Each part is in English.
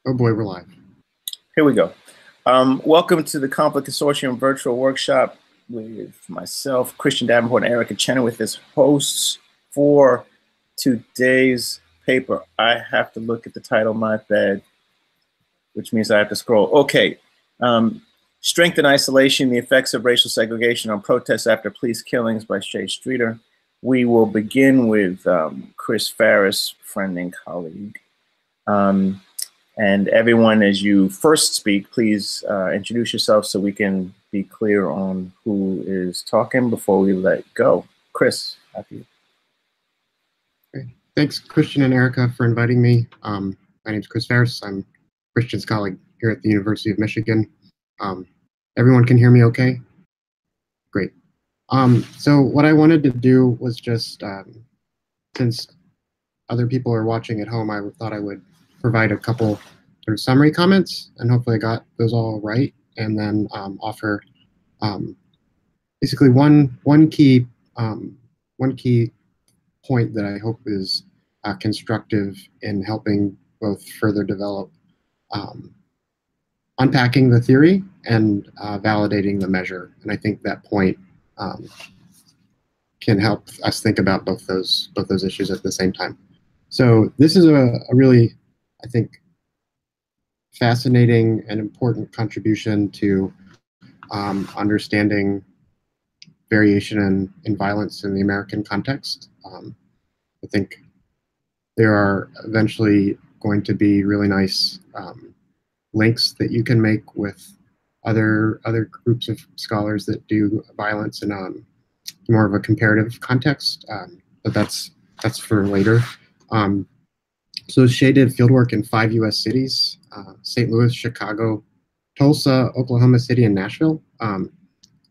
Oh boy, we're live. Here we go. Welcome to the Conflict Consortium virtual workshop with myself, Christian Davenport, and Erica Chenoweth as hosts for today's paper. I have to look at the title, my bad, which means I have to scroll. Okay. Strength and Isolation, the Effects of Racial Segregation on Protests After Police Killings by Shea Streeter. We will begin with Chris Fariss, friend and colleague. And everyone, as you first speak, please introduce yourself so we can be clear on who is talking before we let go. Chris, after you. Okay. Thanks, Christian and Erica, for inviting me. My name is Chris Fariss. I'm Christian's colleague here at the University of Michigan. Everyone can hear me okay? Great. So what I wanted to do was just, since other people are watching at home, I thought I would provide a couple sort of summary comments, and hopefully I got those all right, and then offer basically one key point that I hope is constructive in helping both further develop unpacking the theory and validating the measure. And I think that point can help us think about both those issues at the same time. So this is a really, I think, fascinating and important contribution to understanding variation in violence in the American context. I think there are eventually going to be really nice links that you can make with other groups of scholars that do violence in more of a comparative context, but that's for later. So Shea did fieldwork in 5 U.S. cities, St. Louis, Chicago, Tulsa, Oklahoma City, and Nashville,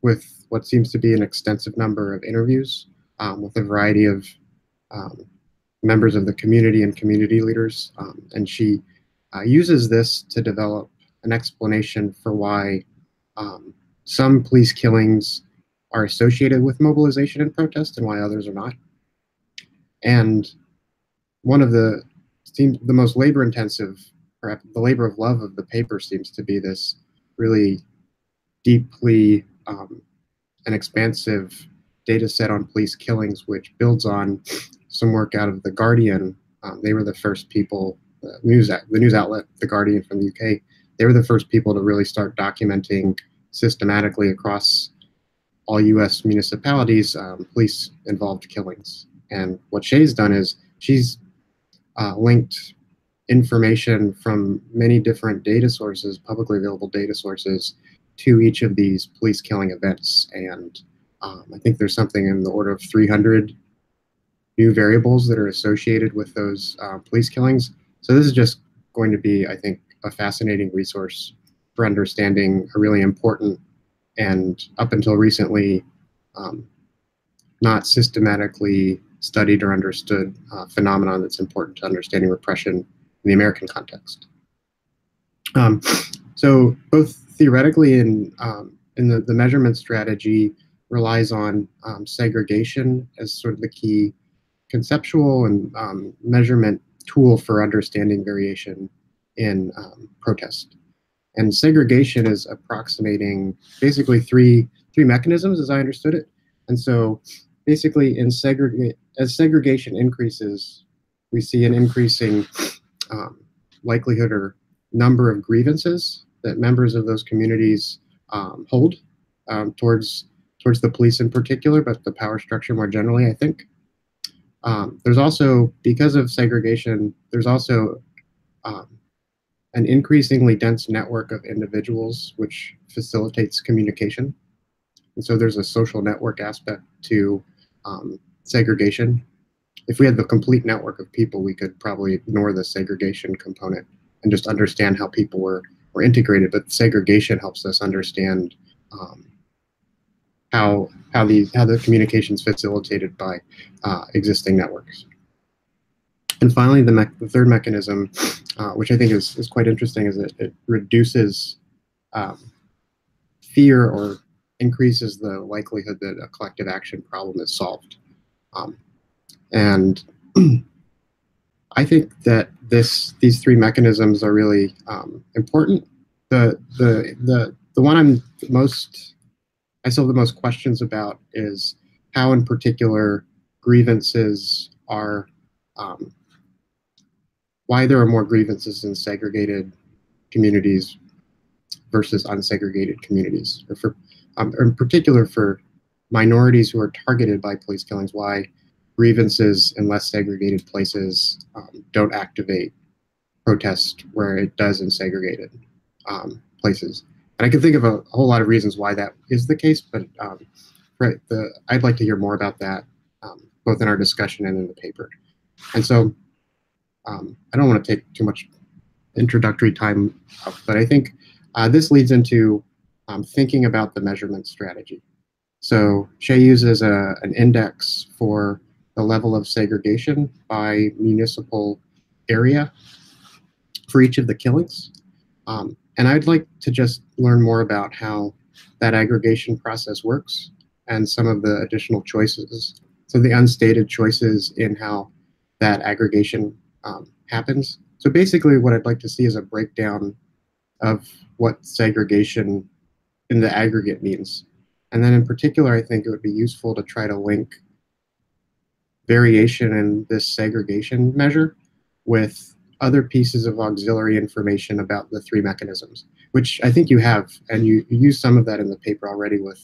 with what seems to be an extensive number of interviews with a variety of members of the community and community leaders. And she uses this to develop an explanation for why some police killings are associated with mobilization and protest and why others are not. And one of the most labor-intensive, perhaps the labor of love of the paper, seems to be this really deeply and expansive data set on police killings, which builds on some work out of The Guardian. They were the first people, the news outlet, The Guardian from the UK, they were the first people to really start documenting systematically across all US municipalities police-involved killings. And what Shea's done is she's linked information from many different data sources, publicly available data sources, to each of these police killing events. And I think there's something in the order of 300 new variables that are associated with those police killings. So this is just going to be, I think, a fascinating resource for understanding a really important and up until recently not systematically studied or understood phenomenon that's important to understanding repression in the American context. So both theoretically and the measurement strategy relies on segregation as sort of the key conceptual and measurement tool for understanding variation in protest. And segregation is approximating basically three mechanisms as I understood it. And so basically as segregation increases, we see an increasing likelihood or number of grievances that members of those communities hold towards the police in particular, but the power structure more generally, I think. There's also, because of segregation, there's also an increasingly dense network of individuals which facilitates communication. And so there's a social network aspect to segregation. If we had the complete network of people, we could probably ignore the segregation component and just understand how people were integrated. But segregation helps us understand how the communication is facilitated by existing networks. And finally, the third mechanism, which I think is quite interesting, is that it reduces fear or increases the likelihood that a collective action problem is solved. And I think that these three mechanisms are really important. The one I still have the most questions about is how, in particular, grievances are, why there are more grievances in segregated communities versus unsegregated communities, or in particular for minorities who are targeted by police killings, why grievances in less segregated places don't activate protest where it does in segregated places. And I can think of a whole lot of reasons why that is the case, but I'd like to hear more about that, both in our discussion and in the paper. And so I don't want to take too much introductory time up, but I think this leads into thinking about the measurement strategy. So Shea uses an index for the level of segregation by municipal area for each of the killings. And I'd like to just learn more about how that aggregation process works and some of the additional choices, so the unstated choices in how that aggregation happens. So basically what I'd like to see is a breakdown of what segregation in the aggregate means. And then in particular, I think it would be useful to try to link variation in this segregation measure with other pieces of auxiliary information about the three mechanisms, which I think you have, and you use some of that in the paper already with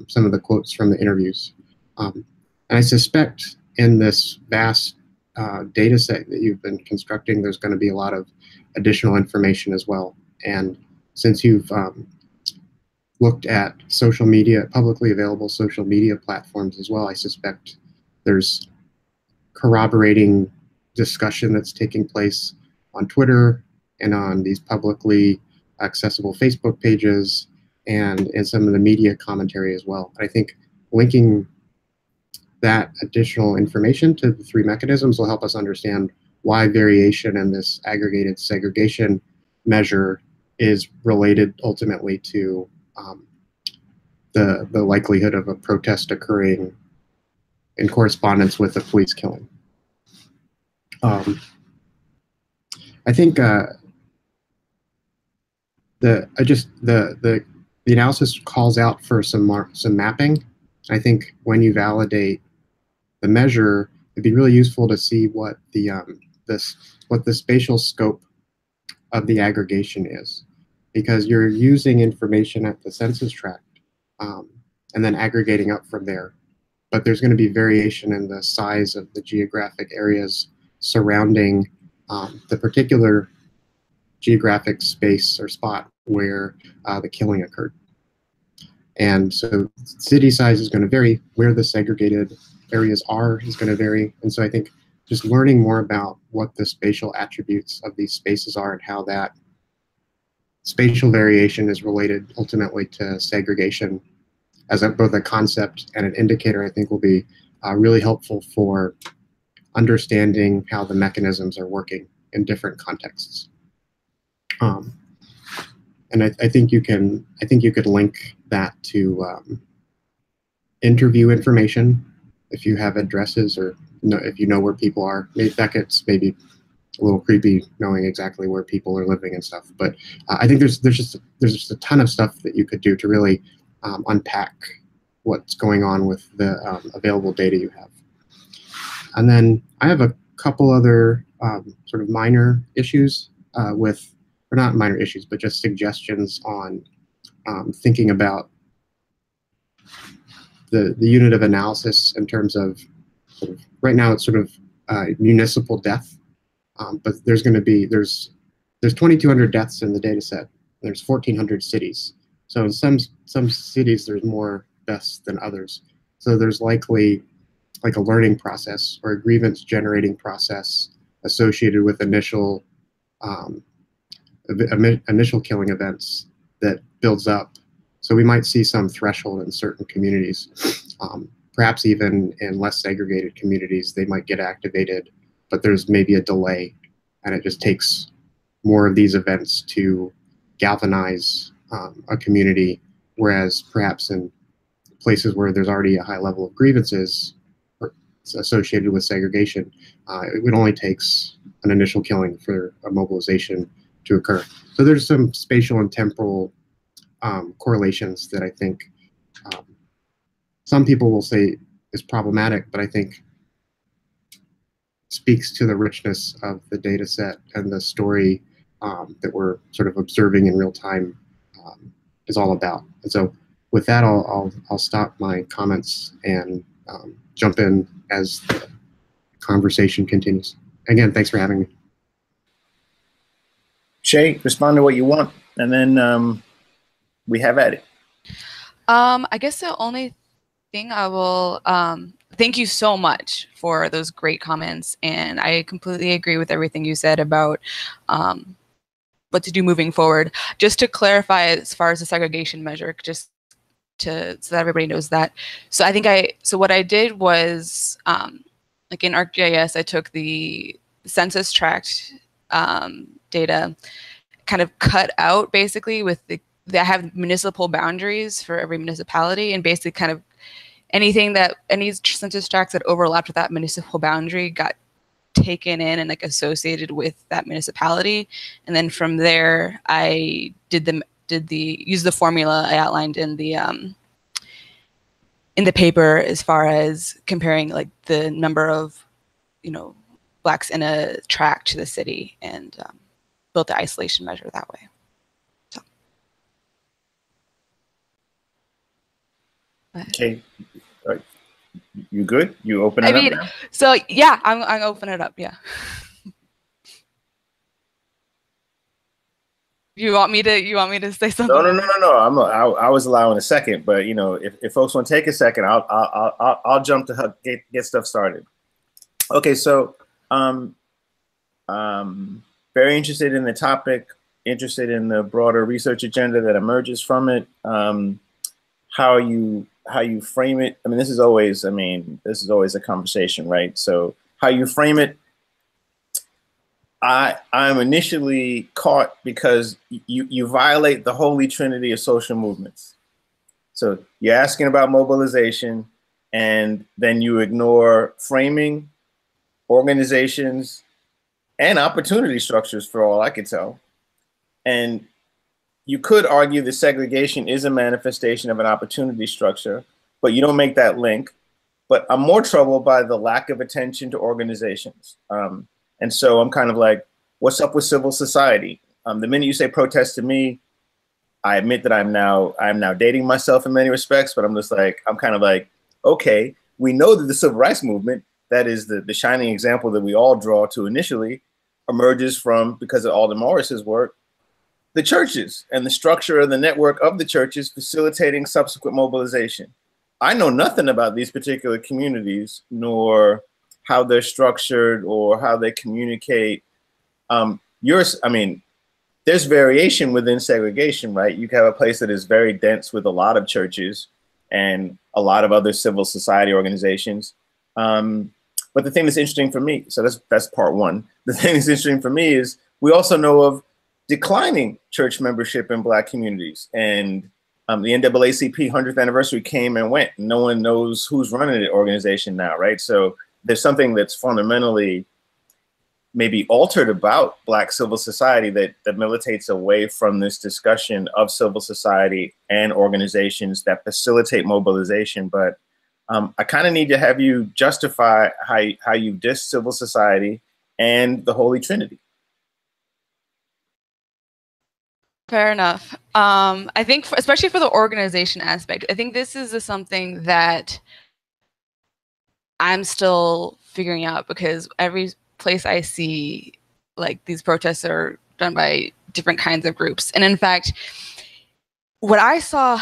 some of the quotes from the interviews. And I suspect in this vast data set that you've been constructing, there's going to be a lot of additional information as well. And since you've looked at social media, publicly available social media platforms as well, I suspect there's corroborating discussion that's taking place on Twitter and on these publicly accessible Facebook pages and in some of the media commentary as well. I think linking that additional information to the three mechanisms will help us understand why variation in this aggregated segregation measure is related ultimately to the likelihood of a protest occurring in correspondence with a police killing. I think the analysis calls out for some mapping. I think when you validate the measure, it'd be really useful to see what the spatial scope of the aggregation is, because you're using information at the census tract and then aggregating up from there. But there's going to be variation in the size of the geographic areas surrounding the particular geographic space or spot where the killing occurred. And so city size is going to vary, where the segregated areas are is going to vary. And so I think just learning more about what the spatial attributes of these spaces are and how that spatial variation is related ultimately to segregation as both a concept and an indicator, I think will be really helpful for understanding how the mechanisms are working in different contexts. And I think you could link that to interview information if you have addresses, or if you know where people are. Maybe that gets maybe a little creepy knowing exactly where people are living and stuff. But I think there's just a ton of stuff that you could do to really unpack what's going on with the available data you have. And then I have a couple other sort of minor issues with, or not minor issues, but just suggestions on thinking about the unit of analysis in terms of, right now it's sort of municipal death, but there's going to be, there's 2,200 deaths in the data set. There's 1,400 cities. So in some cities there's more deaths than others. So there's likely like a learning process or a grievance generating process associated with initial killing events that builds up. So we might see some threshold in certain communities. Perhaps even in less segregated communities, they might get activated, but there's maybe a delay, and it just takes more of these events to galvanize a community, whereas perhaps in places where there's already a high level of grievances associated with segregation, it only takes an initial killing for a mobilization to occur. So there's some spatial and temporal correlations that I think some people will say is problematic, but I think speaks to the richness of the data set and the story that we're sort of observing in real time is all about. And so with that, I'll stop my comments and jump in as the conversation continues. Again, thanks for having me. Shea, respond to what you want, and then we have at it. I guess the only thing I will thank you so much for those great comments, and I completely agree with everything you said about what to do moving forward. Just to clarify, as far as the segregation measure, just so that everybody knows that. So I think what I did was like in ArcGIS, I took the census tract data, kind of cut out basically with I have municipal boundaries for every municipality, and basically kind of any census tracts that overlapped with that municipal boundary got taken in and like associated with that municipality. And then from there, I use the formula I outlined in the paper as far as comparing like the number of, Blacks in a tract to the city, and built the isolation measure that way. So. Okay. All right. You good? You open it up now? So yeah, I'm opening it up. Yeah. You want me to say something? No. I was allowing a second, but if folks want to take a second, I'll jump to get stuff started. Okay, so very interested in the topic, interested in the broader research agenda that emerges from it. How you frame it. I mean, this is always a conversation, right? So how you frame it. I'm initially caught because you violate the holy trinity of social movements. So you're asking about mobilization, and then you ignore framing, organizations, and opportunity structures, for all I could tell. And you could argue that segregation is a manifestation of an opportunity structure, but you don't make that link. But I'm more troubled by the lack of attention to organizations. And so I'm kind of like, what's up with civil society? The minute you say protest to me, I admit that I'm now dating myself in many respects, but I'm kind of like, okay, we know that the civil rights movement, that is the shining example that we all draw to initially, emerges from, because of Alden Morris's work, the churches and the structure of the network of the churches facilitating subsequent mobilization. I know nothing about these particular communities, nor how they're structured or how they communicate. There's variation within segregation, right? You can have a place that is very dense with a lot of churches and a lot of other civil society organizations. But the thing that's interesting for me, so that's part one. The thing that's interesting for me is we also know of declining church membership in Black communities. And the NAACP 100th anniversary came and went. No one knows who's running the organization now, right? So there's something that's fundamentally maybe altered about Black civil society that militates away from this discussion of civil society and organizations that facilitate mobilization. But I kind of need to have you justify how you diss civil society and the Holy Trinity. Fair enough. I think, especially for the organization aspect, I think this is something that I'm still figuring out, because every place I see, like, these protests are done by different kinds of groups. And in fact, what I saw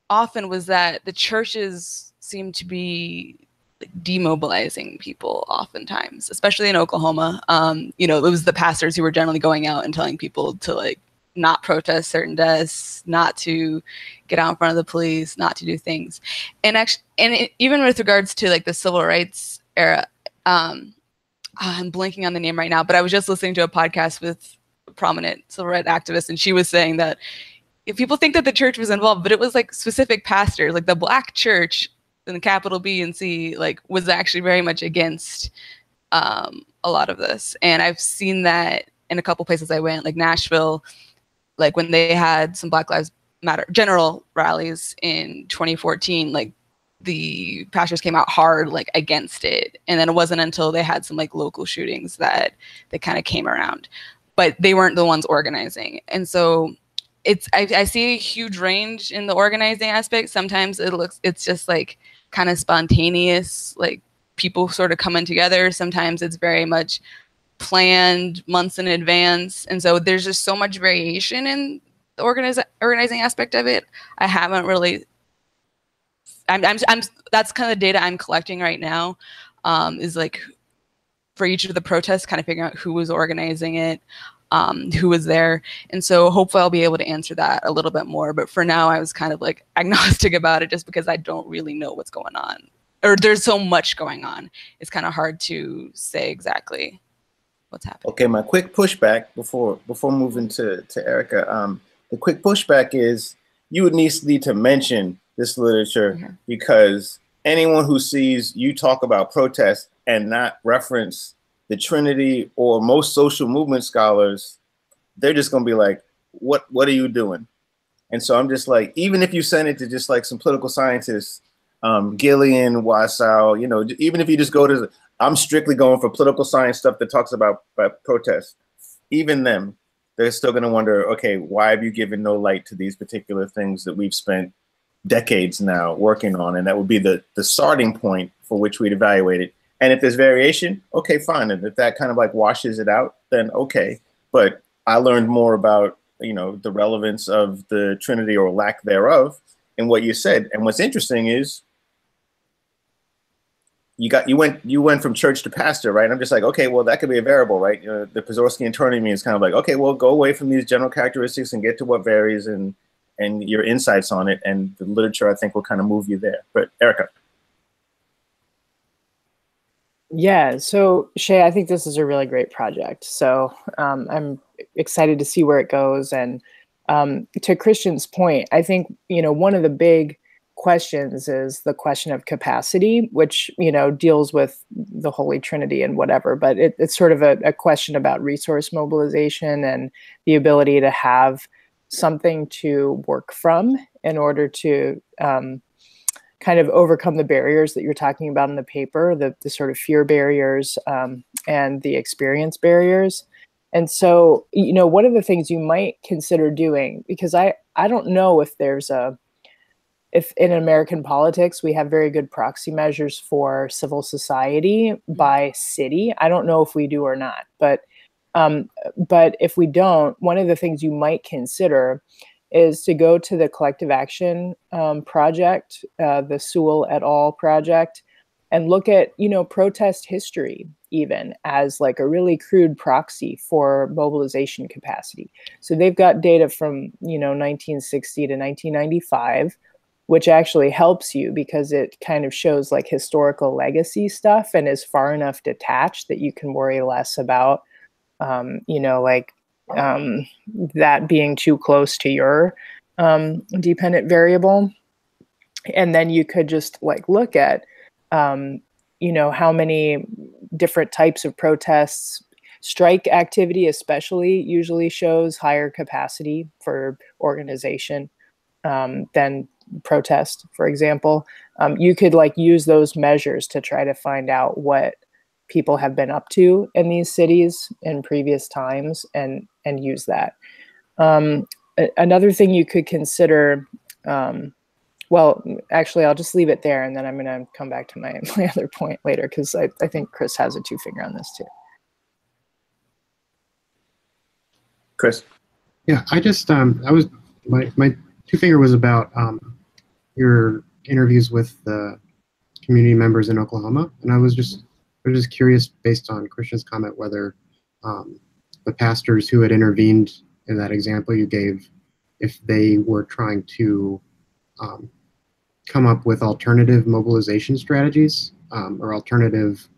often was that the churches seem to be demobilizing people oftentimes, especially in Oklahoma. It was the pastors who were generally going out and telling people to, like, not protest certain deaths, not to get out in front of the police, not to do things. And actually, even with regards to, like, the civil rights era, I'm blanking on the name right now, but I was just listening to a podcast with a prominent civil rights activist, and she was saying that if people think that the church was involved, but it was like specific pastors, like the Black church in the capital B and C, like, was actually very much against a lot of this. And I've seen that in a couple places I went, like Nashville, like when they had some Black Lives Matter general rallies in 2014, like the pastors came out hard like against it. And then it wasn't until they had some like local shootings that they kind of came around, but they weren't the ones organizing. And so I see a huge range in the organizing aspect. Sometimes it's just like kind of spontaneous, like people sort of coming together. Sometimes it's very much planned months in advance. And so there's just so much variation in the organizing aspect of it. I haven't really, that's kind of the data I'm collecting right now, is like for each of the protests, kind of figuring out who was organizing it, who was there. And so hopefully I'll be able to answer that a little bit more. But for now, I was kind of like agnostic about it just because I don't really know what's going on, or there's so much going on. It's kind of hard to say exactly what's happening. Okay, my quick pushback before moving to Erica. The quick pushback is you would need to mention this literature because anyone who sees you talk about protest and not reference the Trinity or most social movement scholars, they're just gonna be like, what are you doing? And so I'm just like, even if you send it to just like some political scientists, Gillian, Wassow, you know, even if you just go to, I'm strictly going for political science stuff that talks about protests. Even them, they're still gonna wonder, okay, why have you given no light to these particular things that we've spent decades now working on? And that would be the starting point for which we'd evaluate it. And if there's variation, okay, fine. And if that kind of like washes it out, then okay. But I learned more about, you know, the relevance of the Trinity or lack thereof in what you said. And what's interesting is you went from church to pastor, right? And I'm just like, okay, well, that could be a variable, right? You know, the Prozorskian turning me is kind of like, okay, well, go away from these general characteristics and get to what varies and your insights on it. And the literature, I think, will kind of move you there. But Erica. Yeah, so Shea, I think this is a really great project. So I'm excited to see where it goes. And to Christian's point, I think, you know, one of the big questions is the question of capacity, which, you know, deals with the Holy Trinity and whatever, but it's sort of a question about resource mobilization and the ability to have something to work from in order to kind of overcome the barriers that you're talking about in the paper, the sort of fear barriers and the experience barriers. And so, you know, one of the things you might consider doing, because I don't know if if in American politics, we have very good proxy measures for civil society by city. I don't know if we do or not, but if we don't, one of the things you might consider is to go to the Collective Action project, the Sewell et al. Project, and look at, you know, protest history even as like a really crude proxy for mobilization capacity. So they've got data from, you know, 1960 to 1995, which actually helps you because it kind of shows like historical legacy stuff and is far enough detached that you can worry less about, you know, like that being too close to your dependent variable. And then you could just like look at, you know, how many different types of protests. Strike activity especially usually shows higher capacity for organization than protest, for example. You could like use those measures to try to find out what people have been up to in these cities in previous times and use that. Another thing you could consider, well, actually, I'll just leave it there, and then I'm going to come back to my other point later, because I think Chris has a two-finger on this too. Chris? Yeah, I just, my two-finger was about your interviews with the community members in Oklahoma, and I was just curious, based on Christian's comment, whether the pastors who had intervened in that example you gave, if they were trying to come up with alternative mobilization strategies or alternative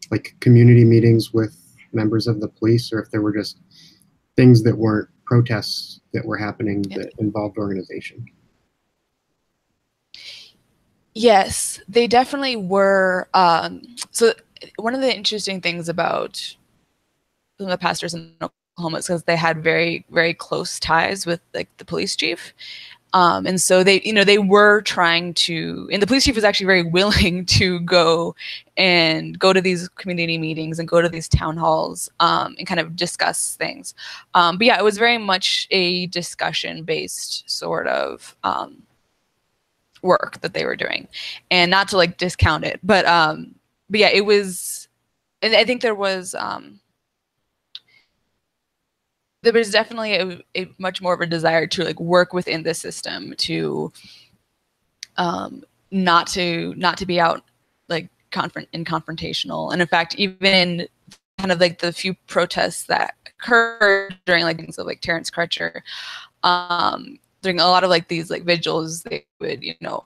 like community meetings with members of the police, or if there were just things that weren't protests that were happening that involved organization. Yes, they definitely were. So one of the interesting things about some of the pastors in Oklahoma is because they had very, very close ties with like the police chief. And so they, they were trying to, and the police chief was actually very willing to go to these community meetings and go to these town halls and kind of discuss things. But yeah, it was very much a discussion-based sort of work that they were doing, and not to like discount it, but yeah, it was, and I think there was definitely a much more of a desire to like work within the system to not to be out like confrontational. And in fact, even kind of like the few protests that occurred during like things of like Terrence Crutcher, during a lot of like these like vigils, they would, like, all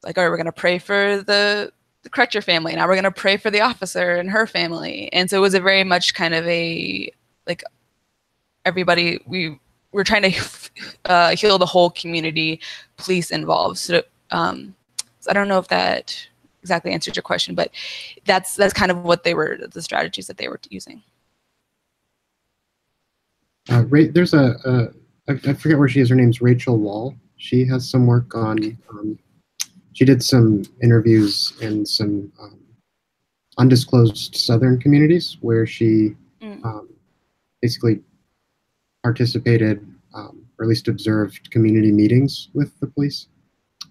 right, we're gonna pray for the Crutcher family, now we're gonna pray for the officer and her family. And so it was a very much kind of a like, everybody, we're trying to heal the whole community, police involved. So, so I don't know if that exactly answered your question, but that's kind of what the strategies that they were using. There's I forget where she is. Her name's Rachel Wall. She has some work on. She did some interviews in some undisclosed Southern communities where she basically participated or at least observed community meetings with the police.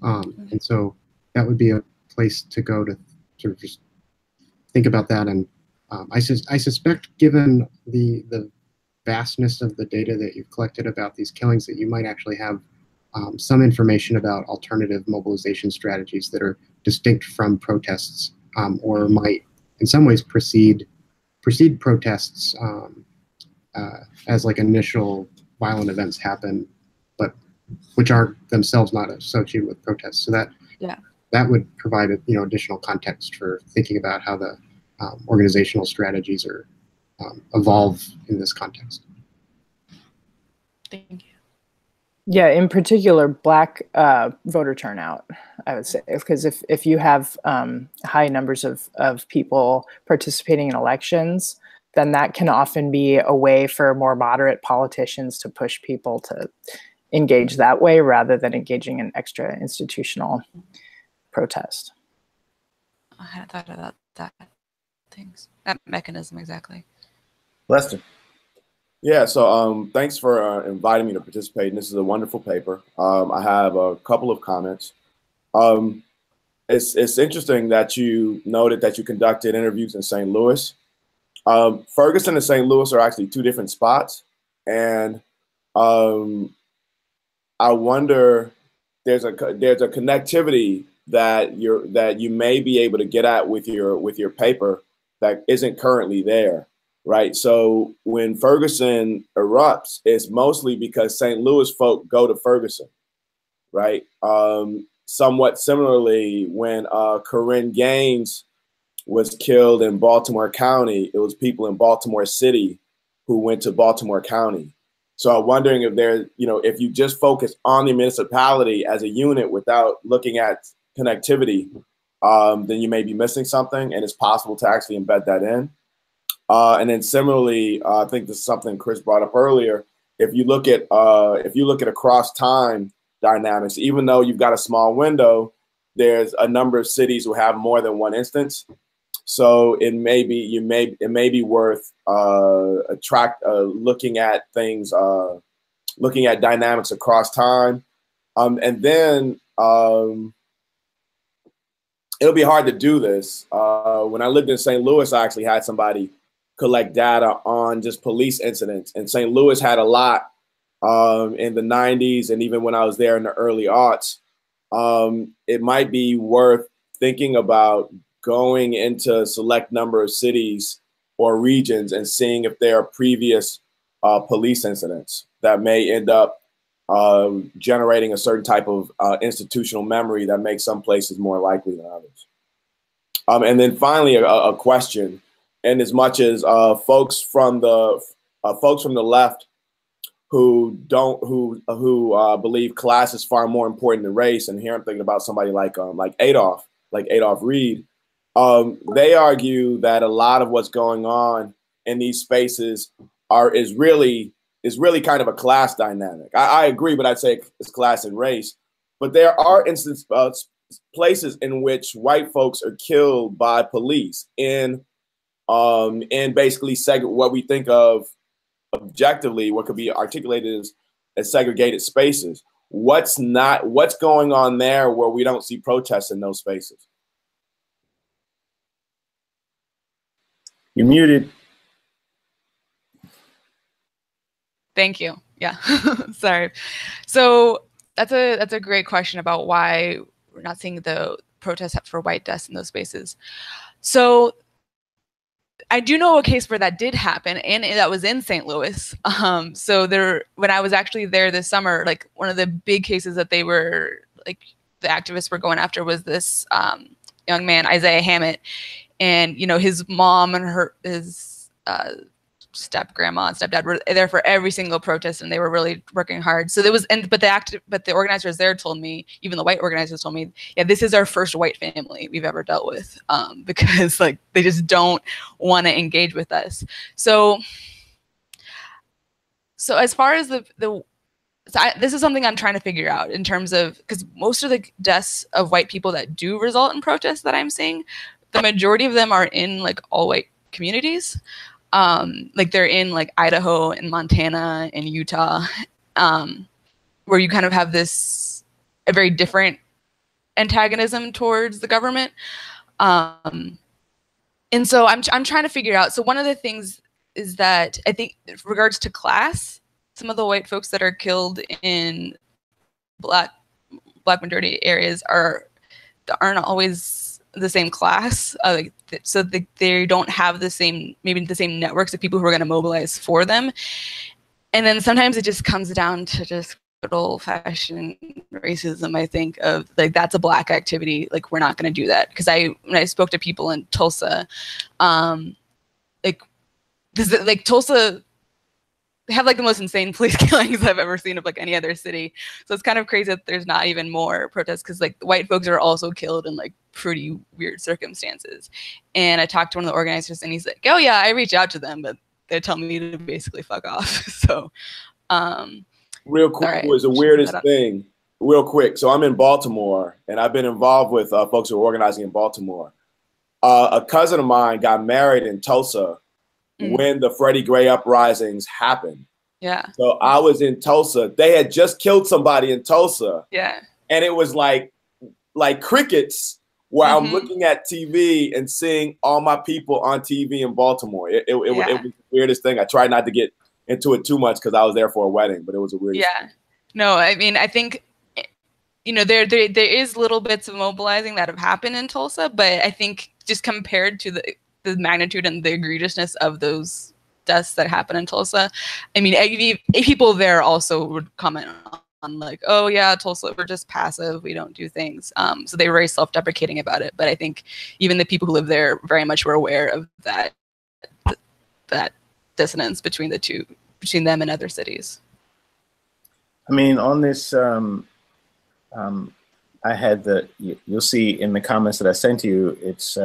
And so that would be a place to go to sort of just think about that. And I suspect, given the vastness of the data that you've collected about these killings, that you might actually have some information about alternative mobilization strategies that are distinct from protests, or might in some ways precede protests as like initial violent events happen, but which are themselves not associated with protests. So that would provide additional context for thinking about how the organizational strategies are evolve in this context. Thank you. Yeah, in particular, Black voter turnout, I would say, because if you have high numbers of people participating in elections, then that can often be a way for more moderate politicians to push people to engage that way rather than engaging in extra institutional protest. I hadn't thought about that mechanism exactly. Lester. Yeah, so thanks for inviting me to participate. And this is a wonderful paper. I have a couple of comments. It's interesting that you noted that you conducted interviews in St. Louis. Ferguson and St. Louis are actually two different spots. And I wonder, there's a connectivity that you may be able to get at with your paper that isn't currently there. Right. So when Ferguson erupts, it's mostly because St. Louis folk go to Ferguson. Right. Somewhat similarly, when Corinne Gaines was killed in Baltimore County, it was people in Baltimore City who went to Baltimore County. So I'm wondering if if you just focus on the municipality as a unit without looking at connectivity, then you may be missing something, and it's possible to actually embed that in. And then similarly, I think this is something Chris brought up earlier. If you look at across time dynamics, even though you've got a small window, there's a number of cities who have more than one instance. So it may be worth looking at things, looking at dynamics across time, and then it'll be hard to do this. When I lived in St. Louis, I actually had somebody collect data on just police incidents. And St. Louis had a lot in the 90s, and even when I was there in the early aughts. It might be worth thinking about going into a select number of cities or regions and seeing if there are previous police incidents that may end up generating a certain type of institutional memory that makes some places more likely than others. And then finally, a question. And as much as folks from the left who believe class is far more important than race, and here I'm thinking about somebody like Adolph Reed. They argue that a lot of what's going on in these spaces is really kind of a class dynamic. I agree, but I'd say it's class and race. But there are places in which white folks are killed by police in basically what we think of objectively, what could be articulated as segregated spaces. What's going on there where we don't see protests in those spaces? You're muted. Thank you. Yeah, sorry. So that's a great question about why we're not seeing the protests for white deaths in those spaces. So I do know a case where that did happen, and that was in St. Louis. So when I was actually there this summer, like one of the big cases that the activists were going after was this young man, Isaiah Hammett, and his mom and his step-grandma and stepdad were there for every single protest, and they were really working hard. So but the organizers there told me, even the white organizers told me, yeah, this is our first white family we've ever dealt with, because like they just don't want to engage with us. So as far as this is something I'm trying to figure out in terms of, because most of the deaths of white people that do result in protests that I'm seeing, the majority of them are in like all white communities. Like they're in like Idaho and Montana and Utah, where you kind of have a very different antagonism towards the government. And so I'm trying to figure out. So one of the things is that I think in regards to class, some of the white folks that are killed in black majority areas aren't always the same class, so they don't have the same networks of people who are going to mobilize for them. And then sometimes it just comes down to just good old-fashioned racism, I think, of like, that's a black activity, like we're not going to do that. Because when I spoke to people in Tulsa, Tulsa, they have like the most insane police killings I've ever seen of like any other city. So it's kind of crazy that there's not even more protests, because like the white folks are also killed in like pretty weird circumstances. And I talked to one of the organizers, and he's like, oh yeah, I reach out to them, but they tell me to basically fuck off. So real quick, was the weirdest thing, real quick. So I'm in Baltimore, and I've been involved with folks who are organizing in Baltimore. A cousin of mine got married in Tulsa when the Freddie Gray uprisings happened. Yeah. So I was in Tulsa. They had just killed somebody in Tulsa. Yeah. And it was like crickets, where I'm looking at TV and seeing all my people on TV in Baltimore. It was the weirdest thing. I tried not to get into it too much because I was there for a wedding, but it was a weird. Yeah. No, I mean, I think, there is little bits of mobilizing that have happened in Tulsa, but I think just compared to the magnitude and the egregiousness of those deaths that happen in Tulsa, I mean, people there also would comment on like, oh yeah, Tulsa, we're just passive, we don't do things. So they were very self-deprecating about it. But I think even the people who live there very much were aware of that dissonance between them and other cities. I mean, on this, I had you'll see in the comments that I sent you, it's,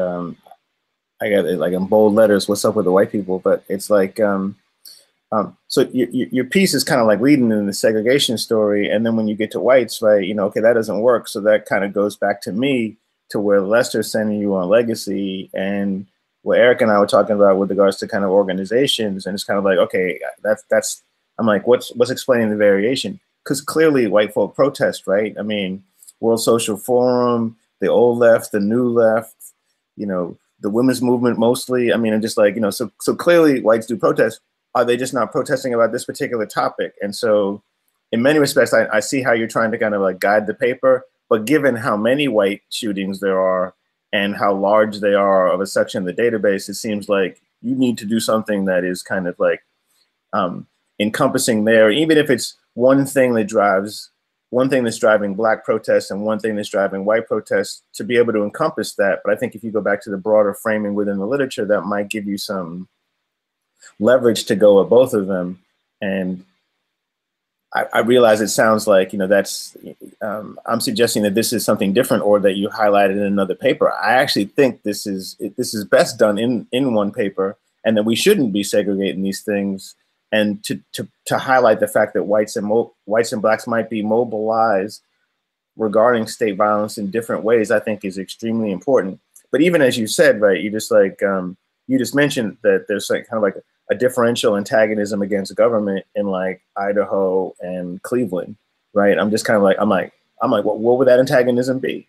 I got it like in bold letters, what's up with the white people? But it's like, so your piece is kind of like leading in the segregation story. And then when you get to whites, right, okay, that doesn't work. So that kind of goes back to me, to where Lester's sending you on legacy, and what Eric and I were talking about with regards to kind of organizations. And it's kind of like, okay, I'm like, what's explaining the variation? Because clearly white folk protest, right? I mean, World Social Forum, the old left, the new left, the women's movement mostly. I mean, I'm just like, so clearly whites do protest. Are they just not protesting about this particular topic? And so in many respects, I see how you're trying to kind of like guide the paper, but given how many white shootings there are and how large they are of a section of the database, it seems like you need to do something that is kind of like encompassing there, even if it's one thing that's driving black protests and one thing that's driving white protests, to be able to encompass that. But I think if you go back to the broader framing within the literature, that might give you some leverage to go at both of them. And I realize it sounds like, that's, I'm suggesting that this is something different or that you highlighted in another paper. I actually think this is best done in one paper, and that we shouldn't be segregating these things, and to highlight the fact that whites and blacks might be mobilized regarding state violence in different ways, I think is extremely important. But even as you said, right, you just mentioned that there's like kind of like a differential antagonism against government in like Idaho and Cleveland, right? I'm just kind of like, I'm like, what would that antagonism be?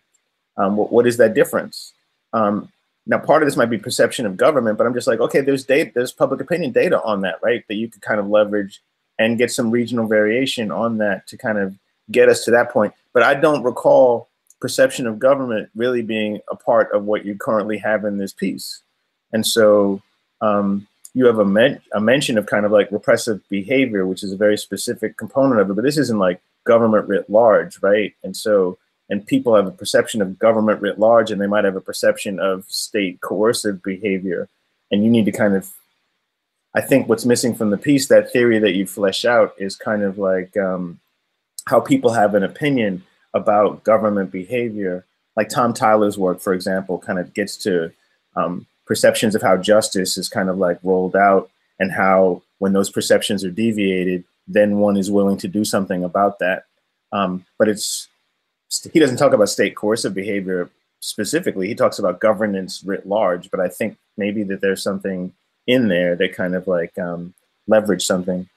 What is that difference? Now, part of this might be perception of government, but I'm just like, okay, there's public opinion data on that, right? That you could kind of leverage and get some regional variation on that to kind of get us to that point. But I don't recall perception of government really being a part of what you currently have in this piece. And so you have a mention of kind of like repressive behavior, which is a very specific component of it, but this isn't like government writ large, right? And so, and people have a perception of government writ large, and they might have a perception of state coercive behavior. And you need to kind of, I think what's missing from the piece, that theory that you flesh out, is kind of like how people have an opinion about government behavior. Like Tom Tyler's work, for example, kind of gets to perceptions of how justice is kind of like rolled out, and how when those perceptions are deviated, then one is willing to do something about that. But he doesn't talk about state coercive behavior specifically. He talks about governance writ large, but I think maybe that there's something in there that kind of like leverage something.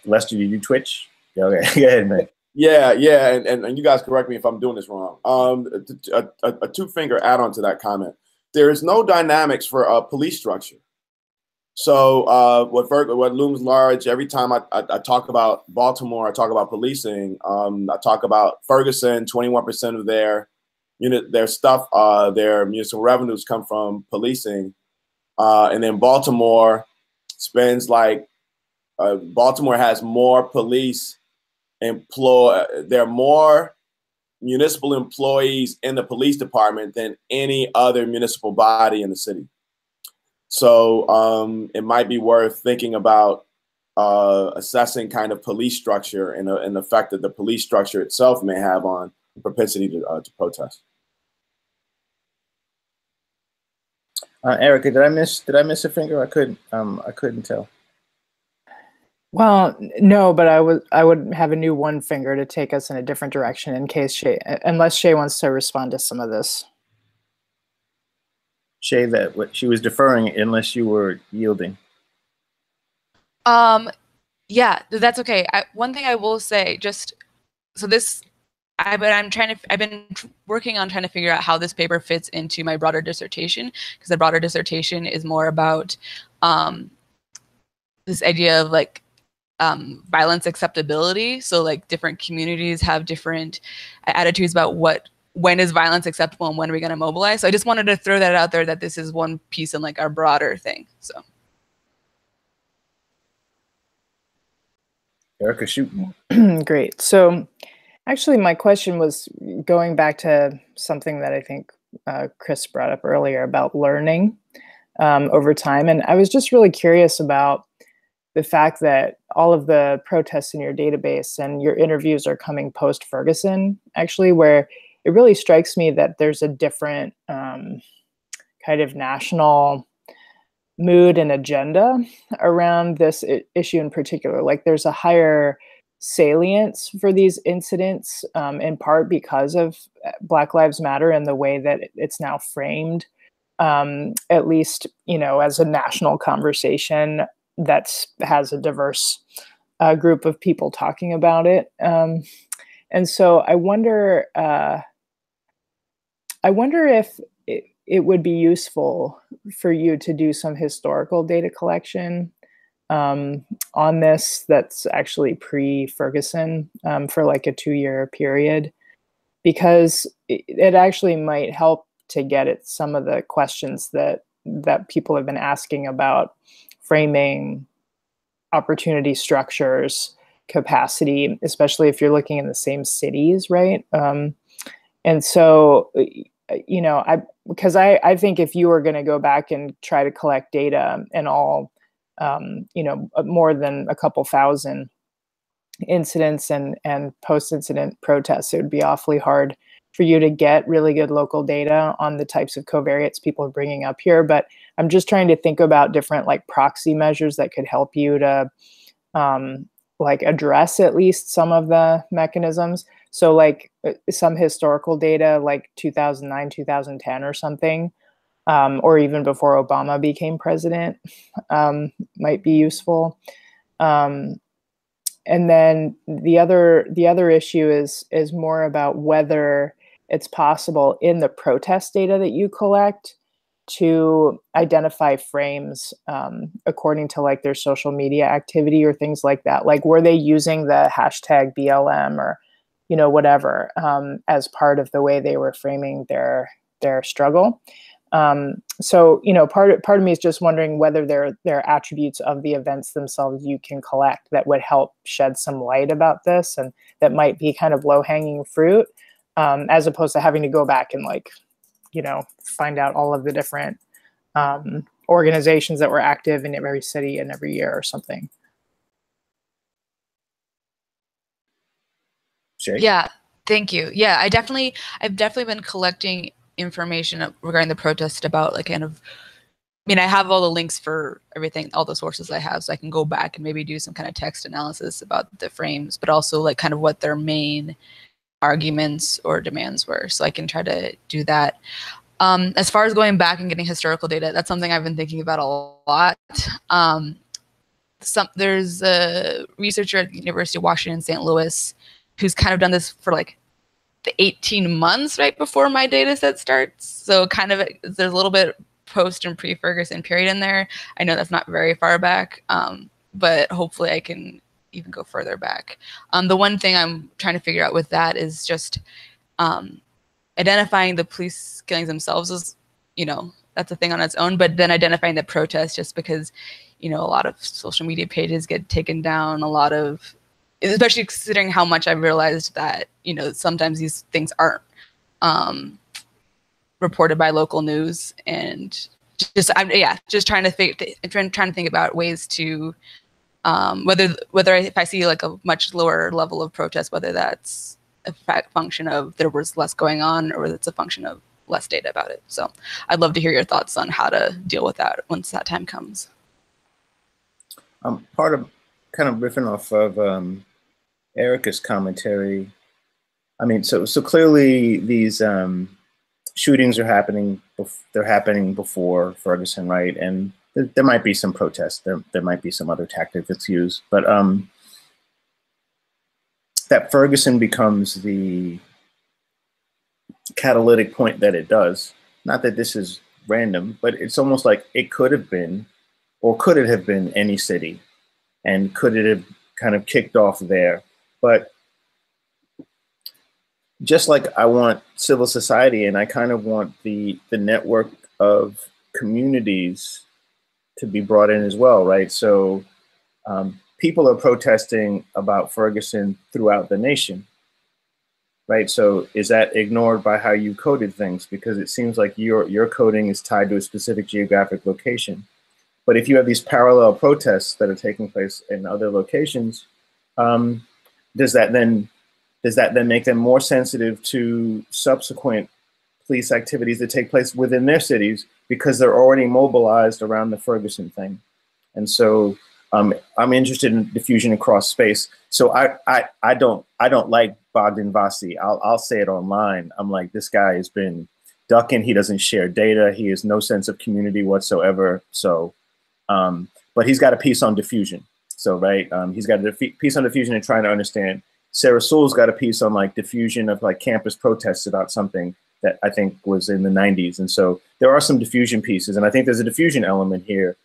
Lester, did you twitch? Yeah, okay, go ahead, man. Yeah, and you guys correct me if I'm doing this wrong. A two-finger add-on to that comment. There is no dynamics for a police structure. So what looms large every time I talk about Baltimore, I talk about policing. I talk about Ferguson. 21% of their stuff, their municipal revenues come from policing, and then Baltimore spends like Baltimore has more police there are more municipal employees in the police department than any other municipal body in the city. So it might be worth thinking about assessing kind of police structure and the effect that the police structure itself may have on propensity to protest. Erica, did I miss a finger? I couldn't tell. Well, no, but I would have a new one finger to take us in a different direction in case unless Shea wants to respond to some of this. Shea, that what she was deferring unless you were yielding. Yeah, that's okay. One thing I will say, just so this, I've been working on trying to figure out how this paper fits into my broader dissertation, because the broader dissertation is more about this idea of like violence acceptability. So like different communities have different attitudes about when is violence acceptable and when are we going to mobilize. So I just wanted to throw that out there, that this is one piece in like our broader thing. So Erica, shoot. Great. So actually my question was going back to something that I think Chris brought up earlier about learning over time. And I was just really curious about the fact that all of the protests in your database and your interviews are coming post-Ferguson, actually, where it really strikes me that there's a different kind of national mood and agenda around this issue in particular. Like there's a higher salience for these incidents, in part because of Black Lives Matter and the way that it's now framed, at least, as a national conversation that has a diverse group of people talking about it. And so I wonder if it would be useful for you to do some historical data collection on this that's actually pre-Ferguson for like a 2-year period, because it actually might help to get at some of the questions that people have been asking about framing opportunity structures, capacity, especially if you're looking in the same cities, right? And so, because I think if you were going to go back and try to collect data and all, more than a couple thousand incidents and post-incident protests, it would be awfully hard for you to get really good local data on the types of covariates people are bringing up here. But I'm just trying to think about different like proxy measures that could help you to like address at least some of the mechanisms. So like some historical data like 2009, 2010 or something, or even before Obama became president, might be useful. And then the other issue is more about whether it's possible in the protest data that you collect to identify frames according to like their social media activity or things like that. Like, were they using the hashtag BLM or, you know, whatever, as part of the way they were framing their struggle? So, you know, part of me is just wondering whether there are attributes of the events themselves you can collect that would help shed some light about this, and that might be kind of low-hanging fruit, as opposed to having to go back and like, you know, find out all of the different organizations that were active in every city and every year or something. Shea? Yeah, thank you. Yeah, I've definitely been collecting information regarding the protest about like kind of, I mean, I have all the links for everything, all the sources I have, so I can go back and maybe do some kind of text analysis about the frames, but also like kind of what their main arguments or demands were. So I can try to do that. As far as going back and getting historical data, that's something I've been thinking about a lot. There's a researcher at the University of Washington in St. Louis who's kind of done this for like the 18 months right before my data set starts. So kind of there's a little bit post and pre-Ferguson period in there. I know that's not very far back, but hopefully I can even go further back. The one thing I'm trying to figure out with that is just identifying the police killings themselves is, you know, that's a thing on its own, but then identifying the protests, just because, you know, a lot of social media pages get taken down, a lot of, especially considering how much I've realized that, you know, sometimes these things aren't reported by local news, and just trying to think about ways to whether if I see like a much lower level of protest, whether that's a function of there was less going on or whether it's a function of less data about it. So I'd love to hear your thoughts on how to deal with that once that time comes. Part of kind of riffing off of Erica's commentary. I mean, so clearly these shootings are happening. They're happening before Ferguson, right? And there might be some protests. There might be some other tactic that's used, but that Ferguson becomes the catalytic point that it does. Not that this is random, but it's almost like it could have been, or could it have been any city, and could it have kind of kicked off there? But just like I want civil society, and I kind of want the network of communities to be brought in as well, right? So people are protesting about Ferguson throughout the nation, right? So is that ignored by how you coded things? Because it seems like your coding is tied to a specific geographic location. But if you have these parallel protests that are taking place in other locations, does that then make them more sensitive to subsequent police activities that take place within their cities because they're already mobilized around the Ferguson thing? And so I'm interested in diffusion across space. So I don't like Bogdan Vasi. I'll say it online. I'm like, this guy has been ducking. He doesn't share data. He has no sense of community whatsoever. So, but he's got a piece on diffusion. So, right, he's got a piece on diffusion and trying to understand. Sarah Sewell's got a piece on like diffusion of like campus protests about something that I think was in the 90s. And so there are some diffusion pieces. And I think there's a diffusion element here,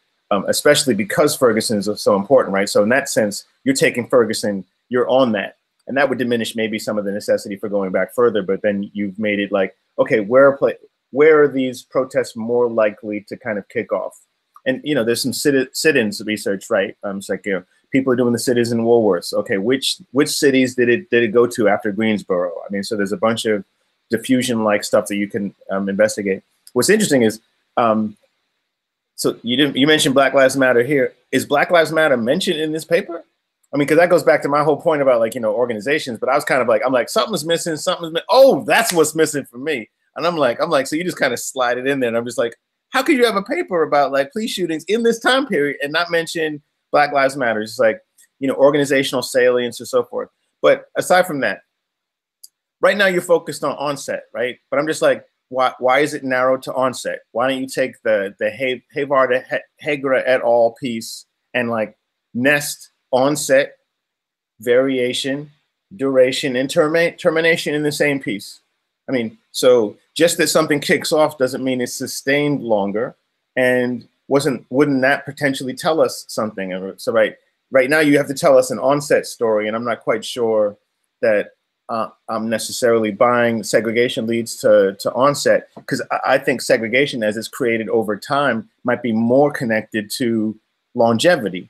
especially because Ferguson is so important, right? So in that sense, you're taking Ferguson, you're on that. And that would diminish maybe some of the necessity for going back further. But then you've made it like, okay, where are these protests more likely to kind of kick off? And, you know, there's some sit-ins research, right? It's like, you know, people are doing the cities in Woolworths. Okay, which cities did it go to after Greensboro? I mean, so there's a bunch of diffusion-like stuff that you can investigate. What's interesting is, so you mentioned Black Lives Matter here. Is Black Lives Matter mentioned in this paper? I mean, because that goes back to my whole point about like, you know, organizations, but I was kind of like, I'm like, something's missing, oh, that's what's missing for me. And I'm like, so you just kind of slide it in there. And I'm just like, how could you have a paper about like police shootings in this time period and not mention Black Lives Matter? It's like, you know, organizational salience and so forth. But aside from that, right now you're focused on onset, right? But I'm just like, why is it narrowed to onset? Why don't you take the Havard Hegra et al. Piece and like nest onset, variation, duration, and termination in the same piece? I mean, so just that something kicks off doesn't mean it's sustained longer. And wouldn't that potentially tell us something? So right now you have to tell us an onset story, and I'm not quite sure that I'm necessarily buying segregation leads to onset, because I think segregation as it's created over time might be more connected to longevity,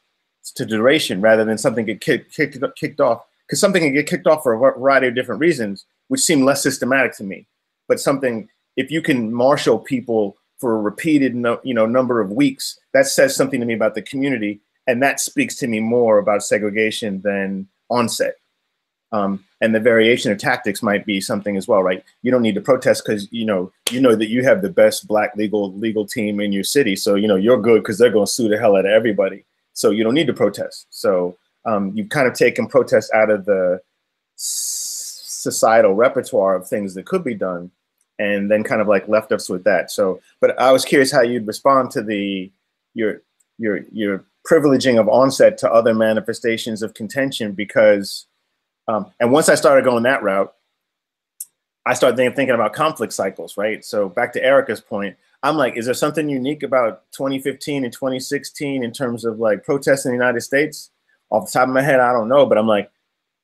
to duration, rather than something get kicked off. Because something can get kicked off for a variety of different reasons, which seem less systematic to me. But something, if you can marshal people for a repeated number of weeks, that says something to me about the community, and that speaks to me more about segregation than onset. And the variation of tactics might be something as well, right? You don't need to protest because you know that you have the best Black legal team in your city, so you know you're good because they're going to sue the hell out of everybody. So you don't need to protest. So you've kind of taken protest out of the societal repertoire of things that could be done, and then kind of like left us with that. So, but I was curious how you'd respond to your privileging of onset to other manifestations of contention, because and once I started going that route, I started thinking about conflict cycles, right? So back to Erica's point, I'm like, is there something unique about 2015 and 2016 in terms of like protests in the United States? Off the top of my head, I don't know, but I'm like,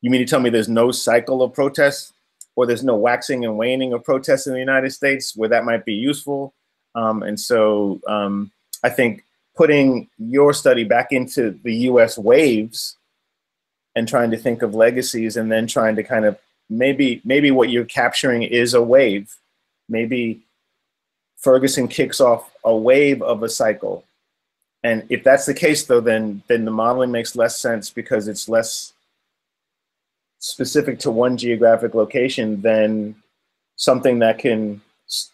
you mean to tell me there's no cycle of protests, or there's no waxing and waning of protests in the United States where that might be useful? And so I think putting your study back into the US waves and trying to think of legacies, and then trying to kind of maybe what you're capturing is a wave. Maybe Ferguson kicks off a wave of a cycle. And if that's the case, though, then the modeling makes less sense because it's less specific to one geographic location than something that can,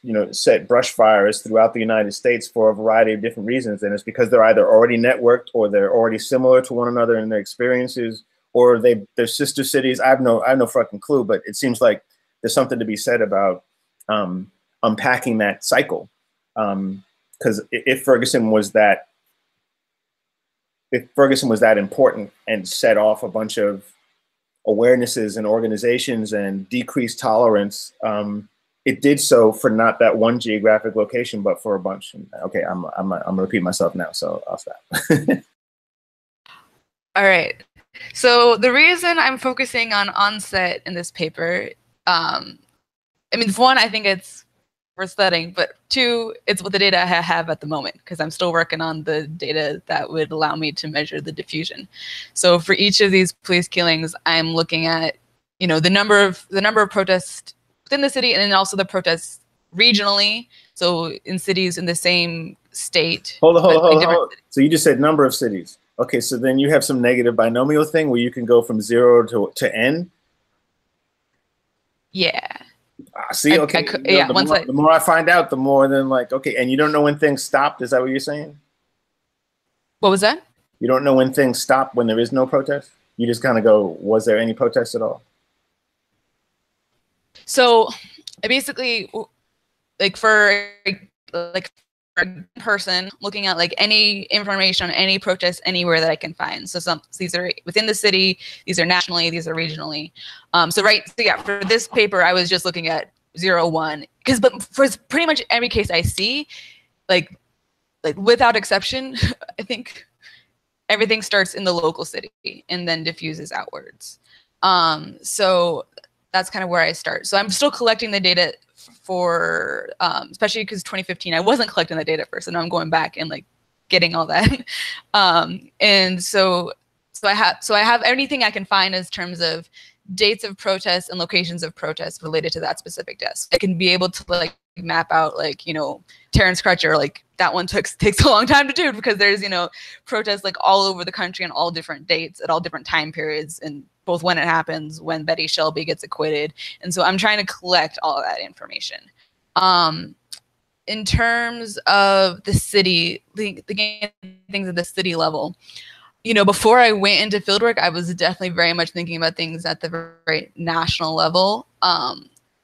you know, set brush fires throughout the United States for a variety of different reasons. And it's because they're either already networked, or they're already similar to one another in their experiences, or they're sister cities. I have no fucking clue, but it seems like there's something to be said about unpacking that cycle. Because if Ferguson was that important and set off a bunch of awarenesses and organizations and decreased tolerance, it did so for not that one geographic location, but for a bunch. Okay, I'm gonna repeat myself now, so I'll stop. All right. So the reason I'm focusing on onset in this paper, I mean, one, I think it's worth studying, but two, it's what the data I have at the moment, because I'm still working on the data that would allow me to measure the diffusion. So for each of these police killings, I'm looking at, you know, the number of protests within the city, and then also the protests regionally. So in cities in the same state. Hold on. So you just said number of cities. Okay, so then you have some negative binomial thing where you can go from 0 to n? Yeah. See, okay. The more I find out, the more then like, okay, and you don't know when things stopped? Is that what you're saying? What was that? You don't know when things stop, when there is no protest? You just kind of go, was there any protest at all? So I basically, like for person looking at like any information on any protest anywhere that I can find. So these are within the city, these are nationally, these are regionally. So yeah, for this paper, I was just looking at 0, 1, but for pretty much every case I see, like without exception, I think everything starts in the local city and then diffuses outwards. So that's kind of where I start. So I'm still collecting the data for, especially because 2015, I wasn't collecting the data first, and now I'm going back and like getting all that. And so I have anything I can find in terms of dates of protests and locations of protests related to that specific desk. I can be able to like map out like, you know, Terrence Crutcher, like that one takes a long time to do because there's, you know, protests like all over the country on all different dates at all different time periods, and both when it happens, when Betty Shelby gets acquitted. And so I'm trying to collect all of that information. In terms of the city, the things at the city level, you know, before I went into fieldwork, I was definitely very much thinking about things at the very national level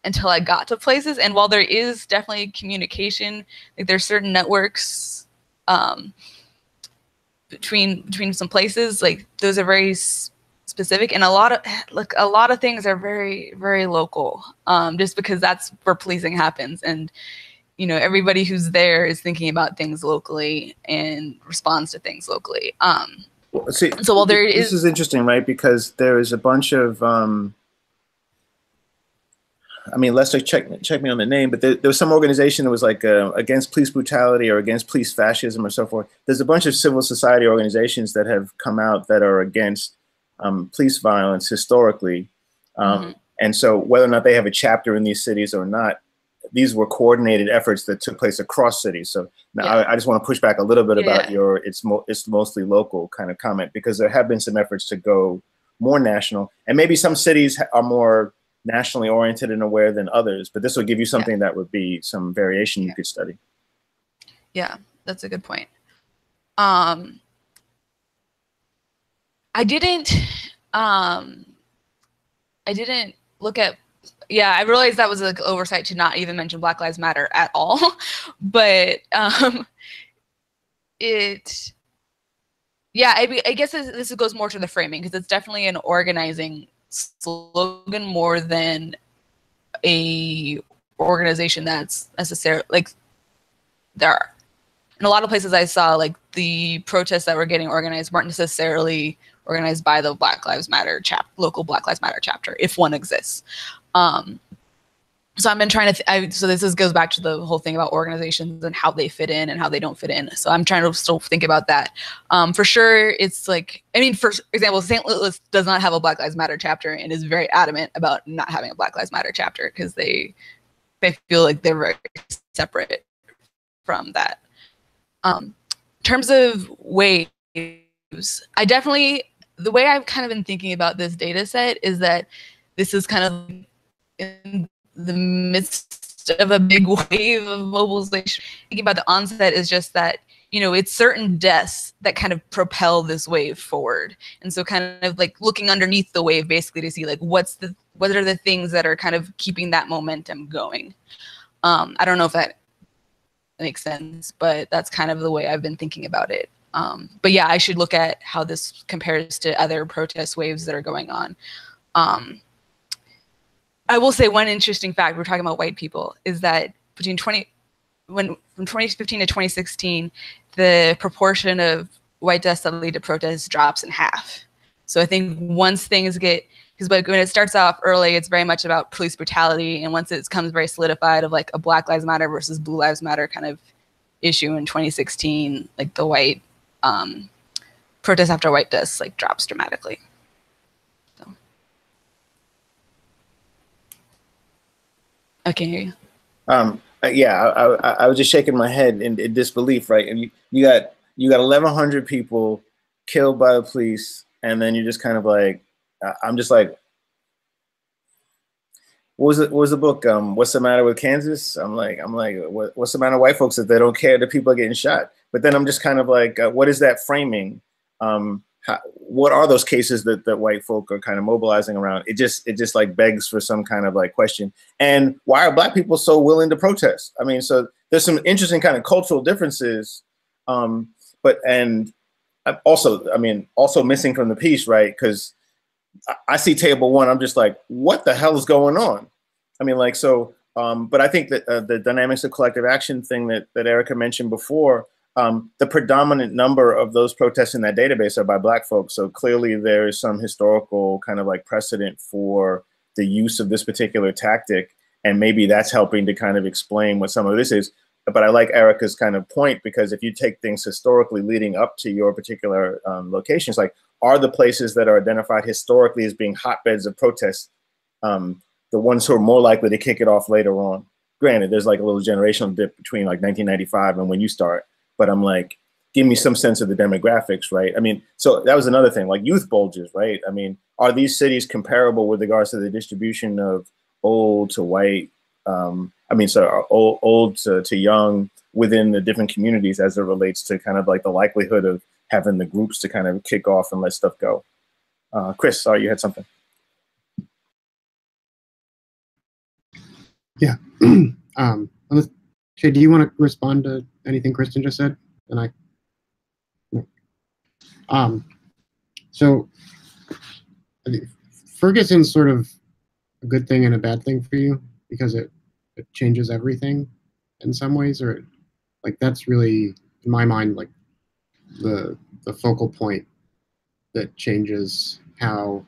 until I got to places. And while there is definitely communication, like there's certain networks between some places, like those are very specific, and a lot of things are very, very local, just because that's where policing happens. And you know, everybody who's there is thinking about things locally and responds to things locally. See, so while there this is interesting, right? Because there is a bunch of, I mean, Lester, check me on the name, but there was some organization that was like against police brutality or against police fascism or so forth. There's a bunch of civil society organizations that have come out that are against police violence historically. And so whether or not they have a chapter in these cities or not, these were coordinated efforts that took place across cities. So now I just want to push back a little bit about your it's mostly local kind of comment, because there have been some efforts to go more national, and maybe some cities are more nationally oriented and aware than others, but this will give you something that would be some variation you could study. Yeah, that's a good point. I didn't look at, I realized that was an oversight to not even mention Black Lives Matter at all, but I guess this goes more to the framing, because it's definitely an organizing slogan more than a organization that's necessarily, like, there are in a lot of places I saw, like, the protests that were getting organized weren't necessarily organized by the Black Lives Matter local Black Lives Matter chapter, if one exists. So I've been trying to, so this goes back to the whole thing about organizations and how they fit in and how they don't fit in. So I'm trying to still think about that. For sure, it's like, I mean, for example, St. Louis does not have a Black Lives Matter chapter and is very adamant about not having a Black Lives Matter chapter because they feel like they're very separate from that. In terms of waves, I definitely, the way I've kind of been thinking about this data set is that this is kind of in the midst of a big wave of mobilization. Thinking about the onset is just that, you know, it's certain deaths that kind of propel this wave forward. And so kind of like looking underneath the wave basically to see like what are the things that are kind of keeping that momentum going. I don't know if that makes sense, but that's kind of the way I've been thinking about it. But yeah, I should look at how this compares to other protest waves that are going on. I will say one interesting fact, we're talking about white people, is that from 2015 to 2016, the proportion of white deaths that lead to protests drops in half. So I think once things get, because when it starts off early, it's very much about police brutality, and once it becomes very solidified of like a Black Lives Matter versus Blue Lives Matter kind of issue in 2016, like the white protest after white deaths like drops dramatically. I can't hear you. I was just shaking my head in disbelief, right? And you got 1,100 people killed by the police, and then you're just kind of like, I'm just like, what was the book? What's the Matter with Kansas? I'm like, what's the matter with white folks that they don't care that people are getting shot? But then I'm just kind of like, what is that framing? What are those cases that white folk are kind of mobilizing around? It just like begs for some kind of like question. And why are Black people so willing to protest? I mean, so there's some interesting kind of cultural differences, and also missing from the piece, right? Because I see table one, I'm just like, what the hell is going on? I mean, like, so, but I think that the dynamics of collective action thing that Erica mentioned before, the predominant number of those protests in that database are by Black folks. So clearly there is some historical kind of like precedent for the use of this particular tactic. And maybe that's helping to kind of explain what some of this is. But I like Erica's kind of point, because if you take things historically leading up to your particular locations, like, are the places that are identified historically as being hotbeds of protest the ones who are more likely to kick it off later on? granted, there's like a little generational dip between like 1995 and when you start, but I'm like, give me some sense of the demographics, right? I mean, so that was another thing, like youth bulges, right? I mean, are these cities comparable with regards to the distribution of old to white, old to young within the different communities as it relates to kind of like the likelihood of having the groups to kind of kick off and let stuff go? Chris, sorry, you had something. Yeah. Shea, do you want to respond to anything Kristen just said? And so I think Ferguson's sort of a good thing and a bad thing for you because it changes everything in some ways, or like that's really, in my mind, like the focal point that changes how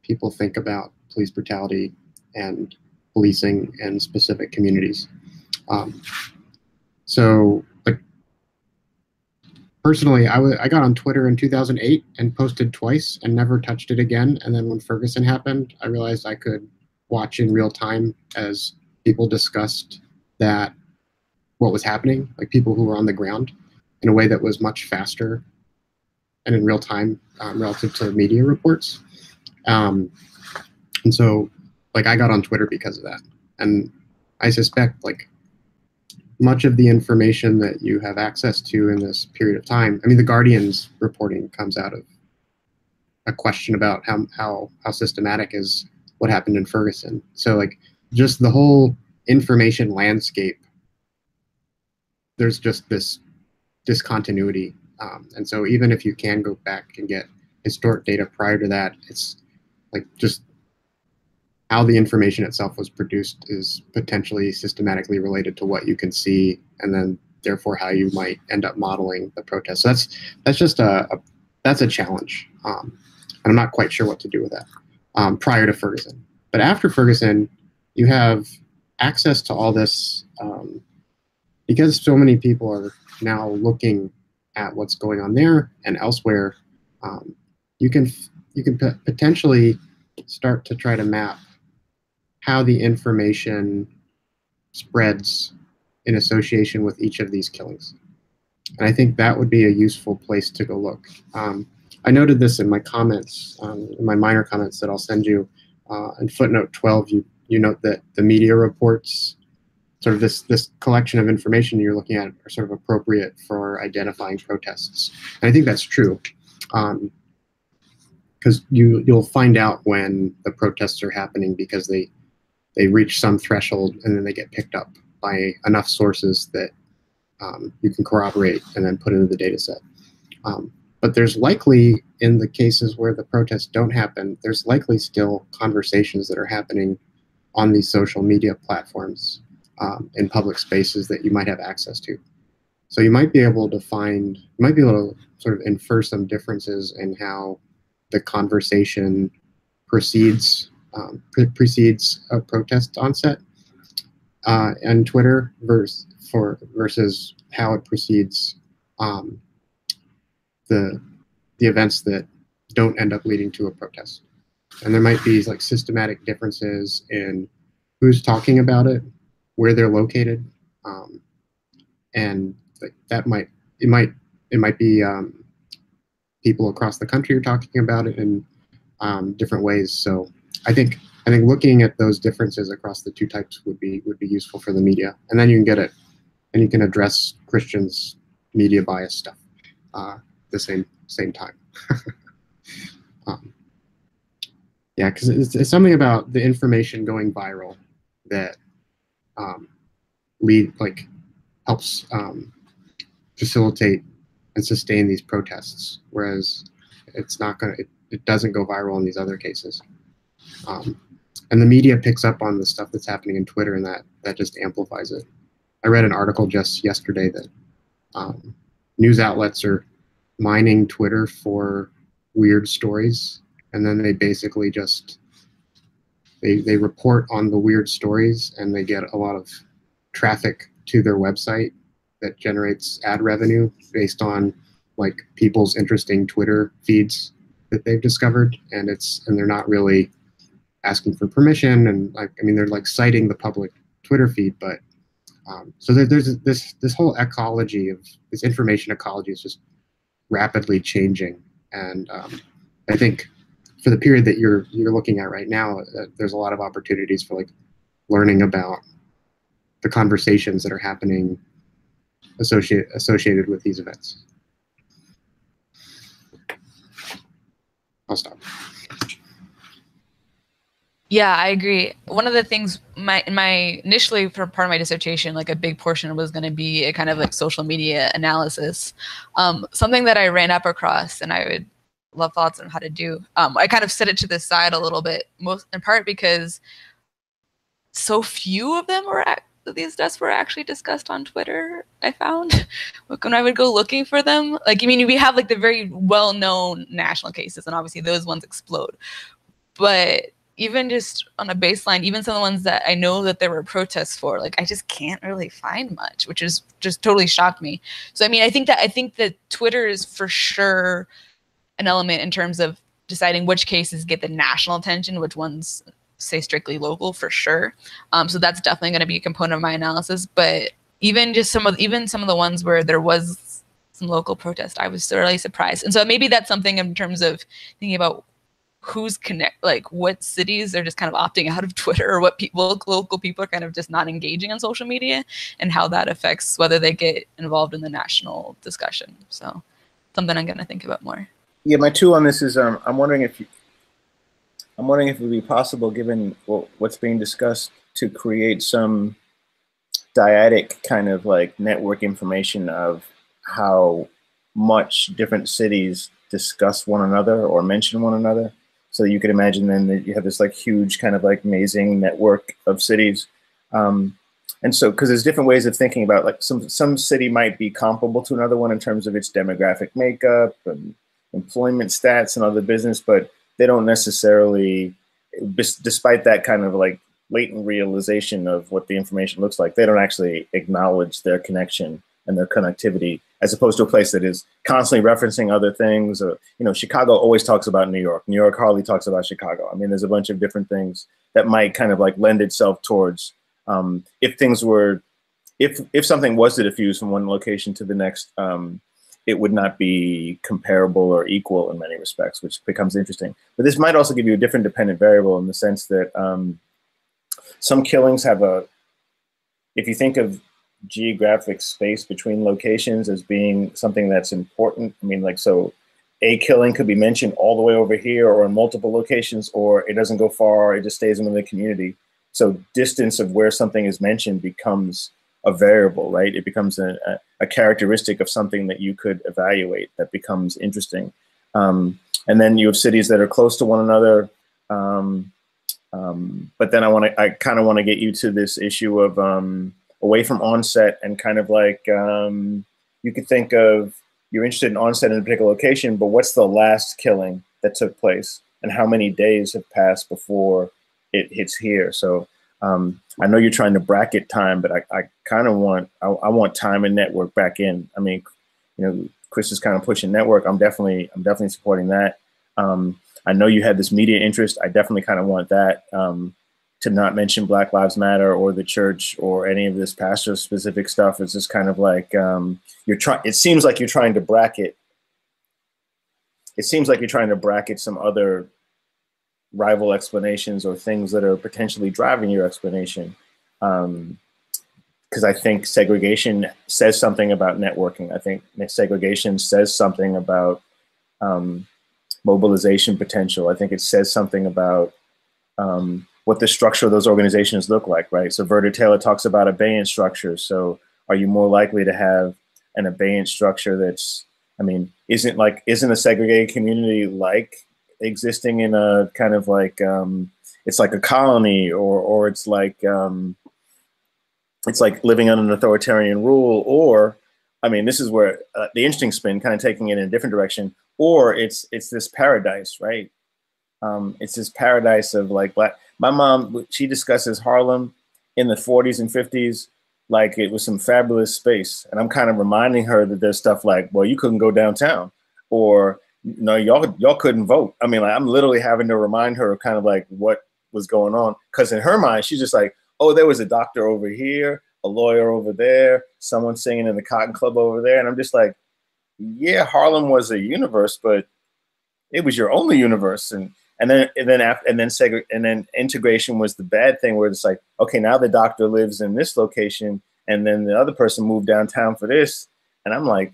people think about police brutality and policing in specific communities. So, like, personally, I got on Twitter in 2008 and posted twice and never touched it again. And then when Ferguson happened, I realized I could watch in real time as people discussed what was happening, like people who were on the ground, in a way that was much faster and in real time relative to media reports. And so, like, I got on Twitter because of that. And I suspect, like, much of the information that you have access to in this period of time, I mean, the Guardian's reporting comes out of a question about how systematic is what happened in Ferguson. So, like, just the whole information landscape, there's just this discontinuity. And so even if you can go back and get historic data prior to that, it's like just how the information itself was produced is potentially systematically related to what you can see, and then therefore how you might end up modeling the protest. So that's just that's a challenge, and I'm not quite sure what to do with that prior to Ferguson. But after Ferguson, you have access to all this because so many people are now looking at what's going on there and elsewhere. You can potentially start to try to map how the information spreads in association with each of these killings. And I think that would be a useful place to go look. I noted this in my comments, in my minor comments that I'll send you. In footnote 12, you note that the media reports, sort of this collection of information you're looking at, are sort of appropriate for identifying protests. And I think that's true. Because you'll find out when the protests are happening because they reach some threshold and then they get picked up by enough sources that you can corroborate and then put into the data set. But there's likely, in the cases where the protests don't happen, there's likely still conversations that are happening on these social media platforms in public spaces that you might have access to. So you might be able to sort of infer some differences in how the conversation precedes a protest onset and Twitter versus how it precedes the events that don't end up leading to a protest. And there might be like systematic differences in who's talking about it, where they're located, and like it might be people across the country are talking about it in different ways. So I think looking at those differences across the two types would be useful for the media, and then you can get it, and you can address Christians' media bias stuff at the same time. Yeah, because it's something about the information going viral that helps facilitate and sustain these protests, whereas it doesn't go viral in these other cases. And the media picks up on the stuff that's happening in Twitter, and that just amplifies it. I read an article just yesterday that news outlets are mining Twitter for weird stories, and then they basically just they report on the weird stories, and they get a lot of traffic to their website that generates ad revenue based on like people's interesting Twitter feeds that they've discovered, and they're not really asking for permission, and they're like citing the public Twitter feed, but So there's this whole ecology of this information ecology is just rapidly changing, and I think for the period that you're looking at right now, there's a lot of opportunities for like learning about the conversations that are happening associated with these events. I'll stop. Yeah, I agree. One of the things initially for part of my dissertation, like a big portion was going to be a kind of like social media analysis. Something that I ran up across, and I would love thoughts on how to do. I kind of set it to the side a little bit, most in part because so few of them these deaths were actually discussed on Twitter. I found when I would go looking for them, like, I mean, we have like the very well-known national cases, and obviously those ones explode, but even just on a baseline, even some of the ones that I know that there were protests for, like I just can't really find much, which is just totally shocked me. So I mean, I think that Twitter is for sure an element in terms of deciding which cases get the national attention, which ones stay strictly local, for sure. So that's definitely going to be a component of my analysis. But even just some of the ones where there was some local protest, I was thoroughly surprised. And so maybe that's something in terms of thinking about like what cities are just kind of opting out of Twitter, or what local people are kind of just not engaging on social media, and how that affects whether they get involved in the national discussion. So something I'm going to think about more. Yeah, my two on this is I'm wondering if it would be possible, given what's being discussed, to create some dyadic kind of like network information of how much different cities discuss one another or mention one another. So you could imagine then that you have this like huge kind of like amazing network of cities. And so, because there's different ways of thinking about, like some city might be comparable to another one in terms of its demographic makeup and employment stats and other business, but they don't necessarily, despite that kind of like latent realization of what the information looks like, they don't actually acknowledge their connection and their connectivity, as opposed to a place that is constantly referencing other things. Or, you know, Chicago always talks about New York. New York hardly talks about Chicago. I mean, there's a bunch of different things that might kind of like lend itself towards, if something was to diffuse from one location to the next, it would not be comparable or equal in many respects, which becomes interesting. But this might also give you a different dependent variable in the sense that some killings have if you think of geographic space between locations as being something that's important, I mean, like, so a killing could be mentioned all the way over here or in multiple locations, or it doesn't go far, it just stays within the community. So distance of where something is mentioned becomes a variable, right? It becomes a characteristic of something that you could evaluate that becomes interesting. And then you have cities that are close to one another. But then I kind of want to get you to this issue of away from onset, and kind of like, you could think of, you're interested in onset in a particular location, but what's the last killing that took place and how many days have passed before it hits here? So I know you're trying to bracket time, but I kind of want, I want time and network back in. I mean, you know, Chris is kind of pushing network. I'm definitely supporting that. I know you had this media interest. I definitely kind of want that, to not mention Black Lives Matter or the church or any of this pastor specific stuff. It's just kind of like, it seems like you're trying to bracket. It seems like you're trying to bracket some other rival explanations or things that are potentially driving your explanation. Because I think segregation says something about networking. I think segregation says something about mobilization potential. I think it says something about what the structure of those organizations look like, right? So Verder Taylor talks about abeyance structures. So are you more likely to have an abeyance structure that's, I mean, isn't a segregated community like existing in a kind of like, it's like a colony, or it's like living under an authoritarian rule, or, I mean, this is where the interesting spin, kind of taking it in a different direction, or it's this paradise, right? It's this paradise of like my mom, she discusses Harlem in the 40s and 50s like it was some fabulous space. And I'm kind of reminding her that there's stuff like, well, you couldn't go downtown, or no, y'all couldn't vote. I mean, like, I'm literally having to remind her of kind of like what was going on. Because in her mind, she's just like, oh, there was a doctor over here. a lawyer over there, someone singing in the Cotton Club over there. And I'm just like, yeah, Harlem was a universe, but it was your only universe. And then integration was the bad thing, where it's like, okay, now the doctor lives in this location, and then the other person moved downtown for this. And I'm like,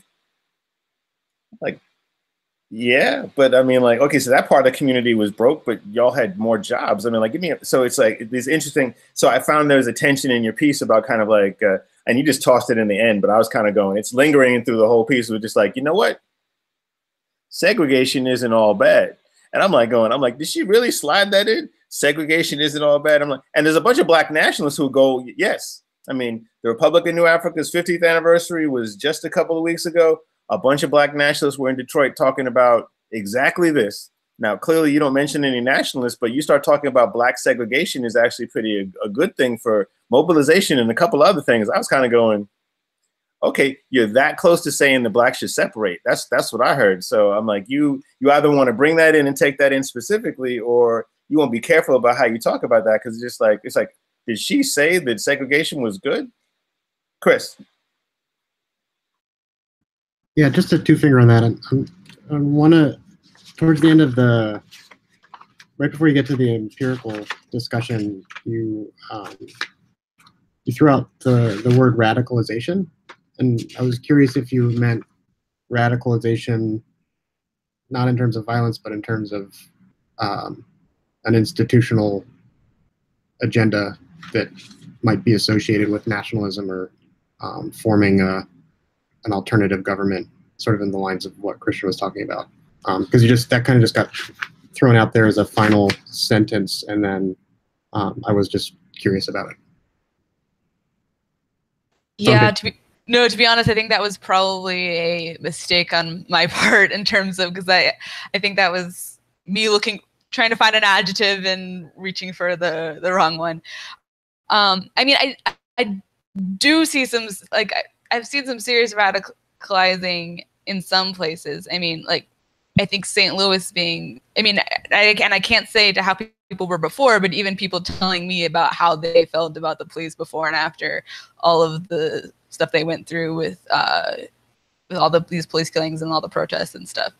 yeah, but I mean, like, okay, so that part of the community was broke, but y'all had more jobs. I mean, like, so it's like this interesting. So I found there's a tension in your piece about kind of like, and you just tossed it in the end, but I was kind of going, it's lingering through the whole piece. It was just like, you know what? Segregation isn't all bad. And I'm like, did she really slide that in? Segregation isn't all bad. I'm like, and there's a bunch of Black nationalists who go, yes. I mean, the Republic of New Africa's 50th anniversary was just a couple of weeks ago. A bunch of Black nationalists were in Detroit talking about exactly this. Now, clearly you don't mention any nationalists, but you start talking about Black segregation is actually pretty a good thing for mobilization and a couple other things. I was kind of going, okay, you're that close to saying the Blacks should separate. That's what I heard. So I'm like, you either want to bring that in and take that in specifically, or you want to be careful about how you talk about that, because it's like, did she say that segregation was good? Chris. Yeah, just a two-finger on that. I want to, towards the end of right before you get to the empirical discussion, you threw out the word radicalization. And I was curious if you meant radicalization, not in terms of violence, but in terms of an institutional agenda that might be associated with nationalism or forming an alternative government, sort of in the lines of what Christian was talking about. Because that kind of just got thrown out there as a final sentence, and then I was just curious about it. Yeah, okay. To be honest, I think that was probably a mistake on my part in terms of, because I think that was me trying to find an adjective and reaching for the wrong one. I mean, I do see some, like, I've seen some serious radicalizing in some places. I mean, like, I think St. Louis being, I mean, I can't say to how people were before, but even people telling me about how they felt about the police before and after all of the stuff they went through with all these police killings and all the protests and stuff.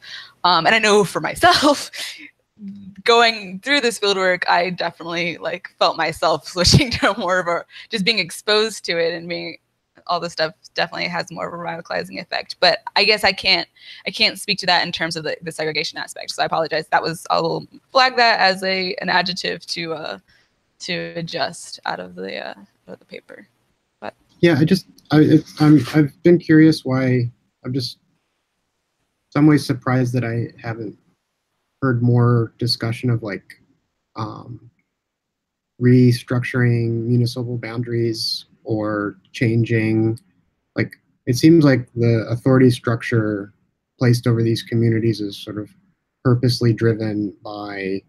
And I know for myself, going through this fieldwork, I definitely felt myself switching to more of just being exposed to it, and being all this stuff definitely has more of a radicalizing effect. But I guess I can't speak to that in terms of the segregation aspect. So I apologize. I'll flag that as an adjective to adjust out of the paper. But yeah, I've been curious why. I'm just some ways surprised that I haven't heard more discussion of restructuring municipal boundaries or changing. It seems like the authority structure placed over these communities is sort of purposely driven by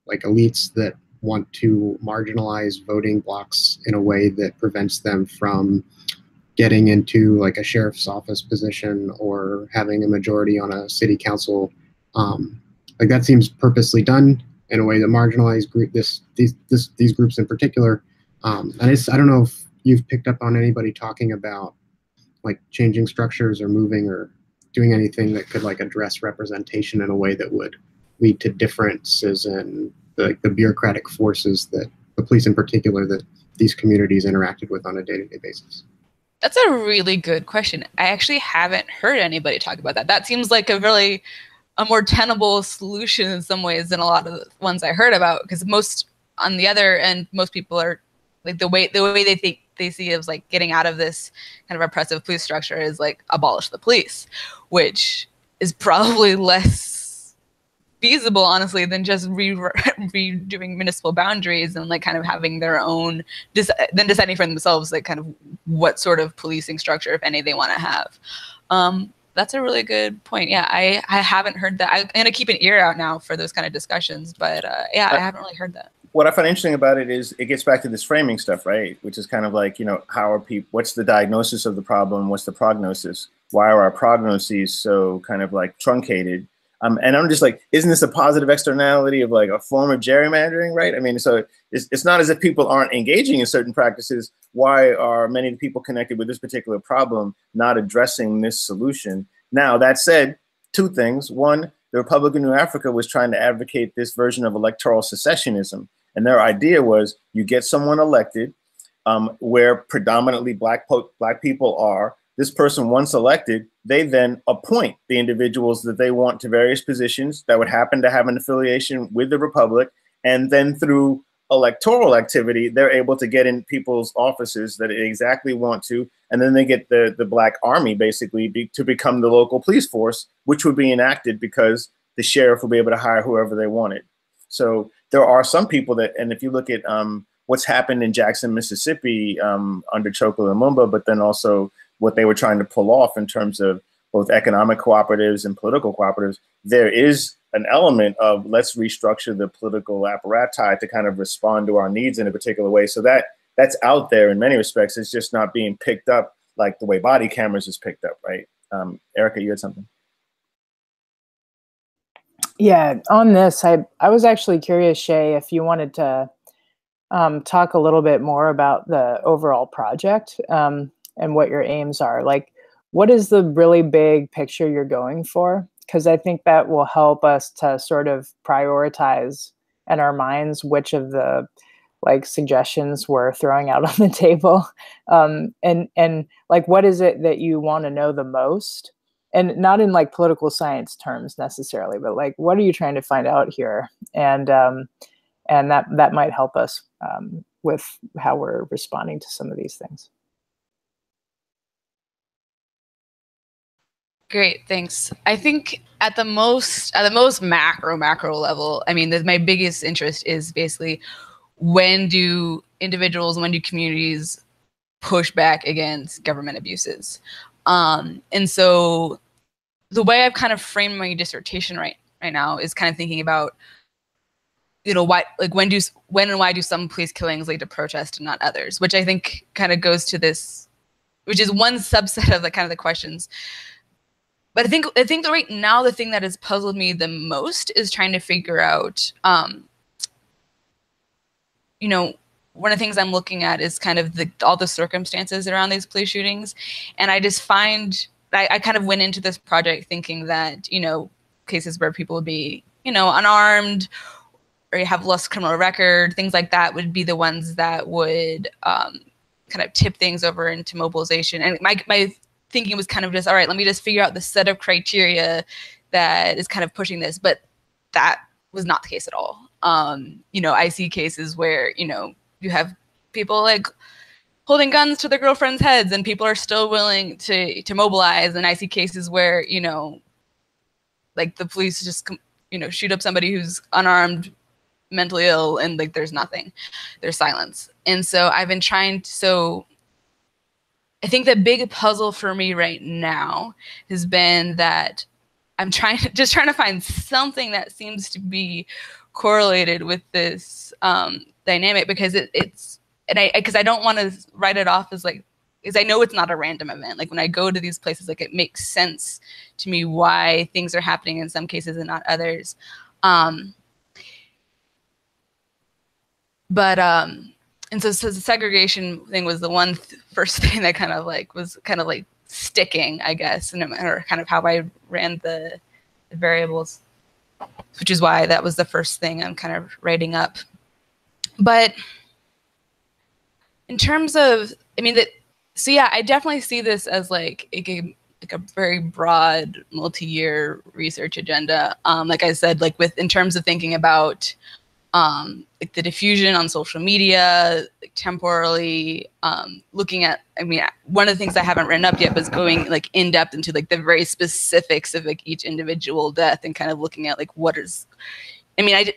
elites that want to marginalize voting blocks in a way that prevents them from getting into a sheriff's office position or having a majority on a city council. That seems purposely done in a way that marginalized these groups in particular. And I don't know if you've picked up on anybody talking about changing structures or moving or doing anything that could address representation in a way that would lead to differences in the bureaucratic forces that the police in particular that these communities interacted with on a day-to-day basis. That's a really good question. I actually haven't heard anybody talk about that. That seems like a more tenable solution in some ways than a lot of the ones I heard about, because on the other end, most people are the way they think they see it as getting out of this kind of oppressive police structure is abolish the police, which is probably less feasible, honestly, than just redoing municipal boundaries and kind of having their own, then deciding for themselves kind of what sort of policing structure, if any, they want to have. That's a really good point. Yeah, I haven't heard that. I'm going to keep an ear out now for those kind of discussions, but yeah, I haven't really heard that. What I find interesting about it is it gets back to this framing stuff, right? Which is kind of how are people, what's the diagnosis of the problem? What's the prognosis? Why are our prognoses so kind of truncated? And I'm just like, isn't this a positive externality of like a form of gerrymandering, right? I mean, so it's not as if people aren't engaging in certain practices. Why are many of the people connected with this particular problem not addressing this solution? Now, that said, two things. One, the Republic of New Africa was trying to advocate this version of electoral secessionism. And their idea was you get someone elected where predominantly black people are. This person, once elected, they then appoint the individuals that they want to various positions that would happen to have an affiliation with the Republic. And then through electoral activity, they're able to get in people's offices that they exactly want to. And then they get the Black Army basically to become the local police force, which would be enacted because the sheriff will be able to hire whoever they wanted. So there are some people that, and if you look at what's happened in Jackson, Mississippi under Chokwe Lumumba, but then also what they were trying to pull off in terms of both economic cooperatives and political cooperatives, there is an element of let's restructure the political apparatus to kind of respond to our needs in a particular way. So that's out there in many respects. It's just not being picked up like the way body cameras is picked up, right? Erica, you had something? Yeah, on this, I was actually curious, Shea, if you wanted to talk a little bit more about the overall project and what your aims are. Like, what is the really big picture you're going for? Because I think that will help us to sort of prioritize in our minds which of the like suggestions we're throwing out on the table. And like, what is it that you want to know the most? And not in like political science terms necessarily, but like, what are you trying to find out here? And that might help us with how we're responding to some of these things. Great, thanks. I think at the most macro level, I mean, my biggest interest is basically when do communities push back against government abuses? And so the way I've kind of framed my dissertation right now is kind of thinking about, you know, why, like when and why do some police killings lead to protest and not others? Which I think kind of goes to this, which is one subset of the kind of the questions. But I think that right now the thing that has puzzled me the most is trying to figure out, you know, one of the things I'm looking at is kind of all the circumstances around these police shootings, and I just find I kind of went into this project thinking that, you know, cases where people would be, you know, unarmed or you have less criminal record, things like that would be the ones that would kind of tip things over into mobilization. And my thinking was kind of just, all right, let me just figure out the set of criteria that is kind of pushing this. But that was not the case at all. You know, I see cases where, you know, you have people like holding guns to their girlfriends' heads and people are still willing to mobilize. And I see cases where, you know, like the police just, you know, shoot up somebody who's unarmed, mentally ill, and like there's nothing, there's silence. And so I've been trying to, so I think the big puzzle for me right now has been that I'm trying to find something that seems to be correlated with this dynamic, because because I don't want to write it off as like, because I know it's not a random event. Like when I go to these places, like it makes sense to me why things are happening in some cases and not others. And so the segregation thing was the one first thing that kind of like was kind of like sticking, I guess, no matter kind of how I ran the variables, which is why that was the first thing I'm kind of writing up. But in terms of, I mean, so yeah, I definitely see this as like a very broad multi-year research agenda. Like I said, like in terms of thinking about like the diffusion on social media, like temporally, looking at, I mean, one of the things I haven't written up yet was going like in depth into like the very specifics of like each individual death and kind of looking at like what is, I mean,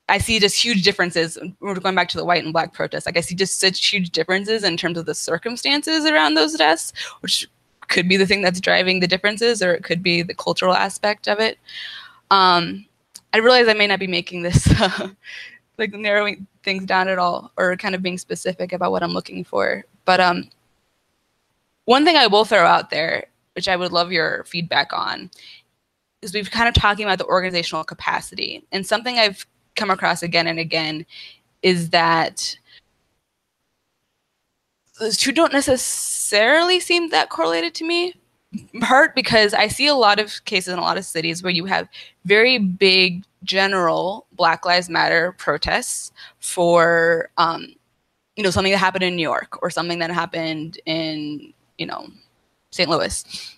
I see just huge differences. We're going back to the white and black protests. Like I see just such huge differences in terms of the circumstances around those deaths, which could be the thing that's driving the differences, or it could be the cultural aspect of it. I realize I may not be making this like narrowing things down at all, or kind of being specific about what I'm looking for. But one thing I will throw out there, which I would love your feedback on, is we've kind of talking about the organizational capacity, and something I've come across again and again is that those two don't necessarily seem that correlated to me. In part because I see a lot of cases in a lot of cities where you have very big general Black Lives Matter protests for, you know, something that happened in New York or something that happened in, you know, St. Louis.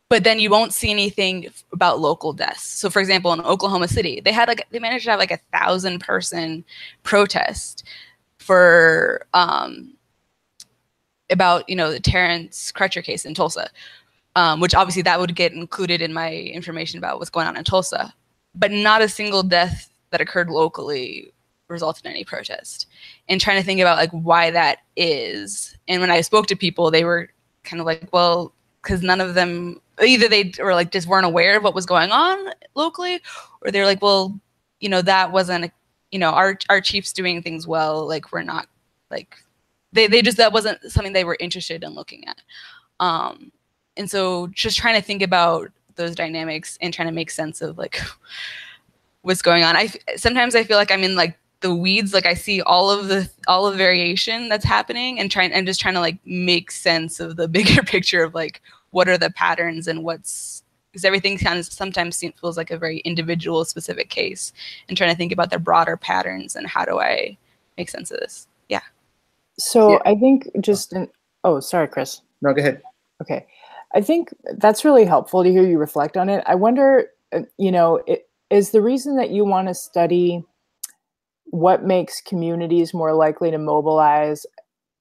But then you won't see anything about local deaths. So for example, in Oklahoma City, they managed to have like 1,000-person protest for, about, you know, the Terrence Crutcher case in Tulsa, which obviously that would get included in my information about what's going on in Tulsa, but not a single death that occurred locally resulted in any protest. And trying to think about like why that is. And when I spoke to people, they were kind of like, well, because none of them, either they were like just weren't aware of what was going on locally, or they're like, well, you know, that wasn't, you know, our chief's doing things well, like we're not like, they just, that wasn't something they were interested in looking at. And so just trying to think about those dynamics and trying to make sense of like what's going on. Sometimes I feel like I'm in like the weeds, like I see all of the variation that's happening and just trying to like make sense of the bigger picture of like what are the patterns and because everything kind of sometimes feels like a very individual specific case, and trying to think about the broader patterns and how do I make sense of this. Yeah. So Yeah. I think oh, sorry, Chris. No, go ahead. Okay. I think that's really helpful to hear you reflect on it. I wonder, you know, is the reason that you want to study what makes communities more likely to mobilize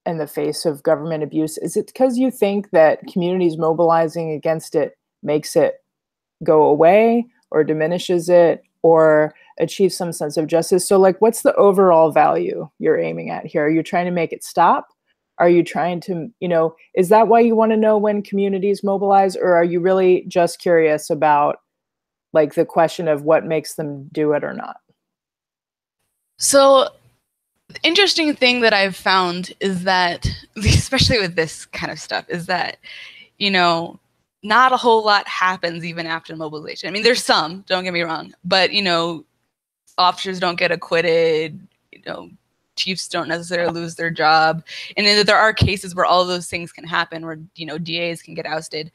in the face of government abuse, is it because you think that communities mobilizing against it makes it go away or diminishes it or achieve some sense of justice? So like, what's the overall value you're aiming at here? Are you trying to make it stop? Are you trying to, you know, is that why you want to know when communities mobilize, or are you really just curious about like the question of what makes them do it or not? So the interesting thing that I've found is that, especially with this kind of stuff, is that, you know, not a whole lot happens even after mobilization. I mean, there's some, don't get me wrong, but, you know, officers don't get acquitted, you know, chiefs don't necessarily lose their job. And then there are cases where all of those things can happen, where, you know, DAs can get ousted.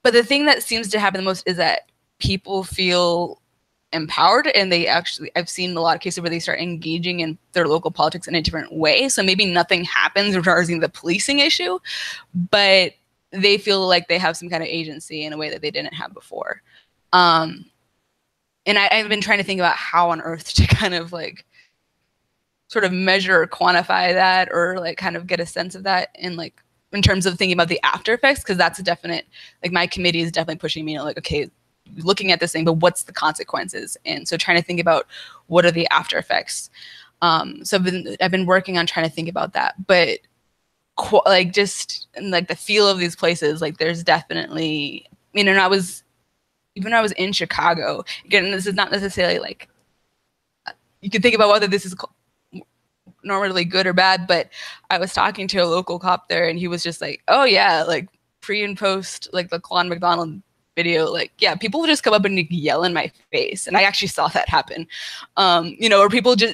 But the thing that seems to happen the most is that people feel empowered, and I've seen a lot of cases where they start engaging in their local politics in a different way. So maybe nothing happens regarding the policing issue, but they feel like they have some kind of agency in a way that they didn't have before. And I've been trying to think about how on earth to kind of like sort of measure or quantify that, or like kind of get a sense of that in like in terms of thinking about the after effects, because that's a definite, like my committee is definitely pushing me to like, okay, looking at this thing, but what's the consequences? And so trying to think about what are the after effects. So I've been working on trying to think about that, but like just like the feel of these places, like there's definitely, you know, even when I was in Chicago, again, this is not necessarily like, you can think about whether this is normally good or bad, but I was talking to a local cop there, and he was just like, oh yeah, like pre and post, like the Claude McDonald video, like, yeah, people would just come up and yell in my face. And I actually saw that happen. You know,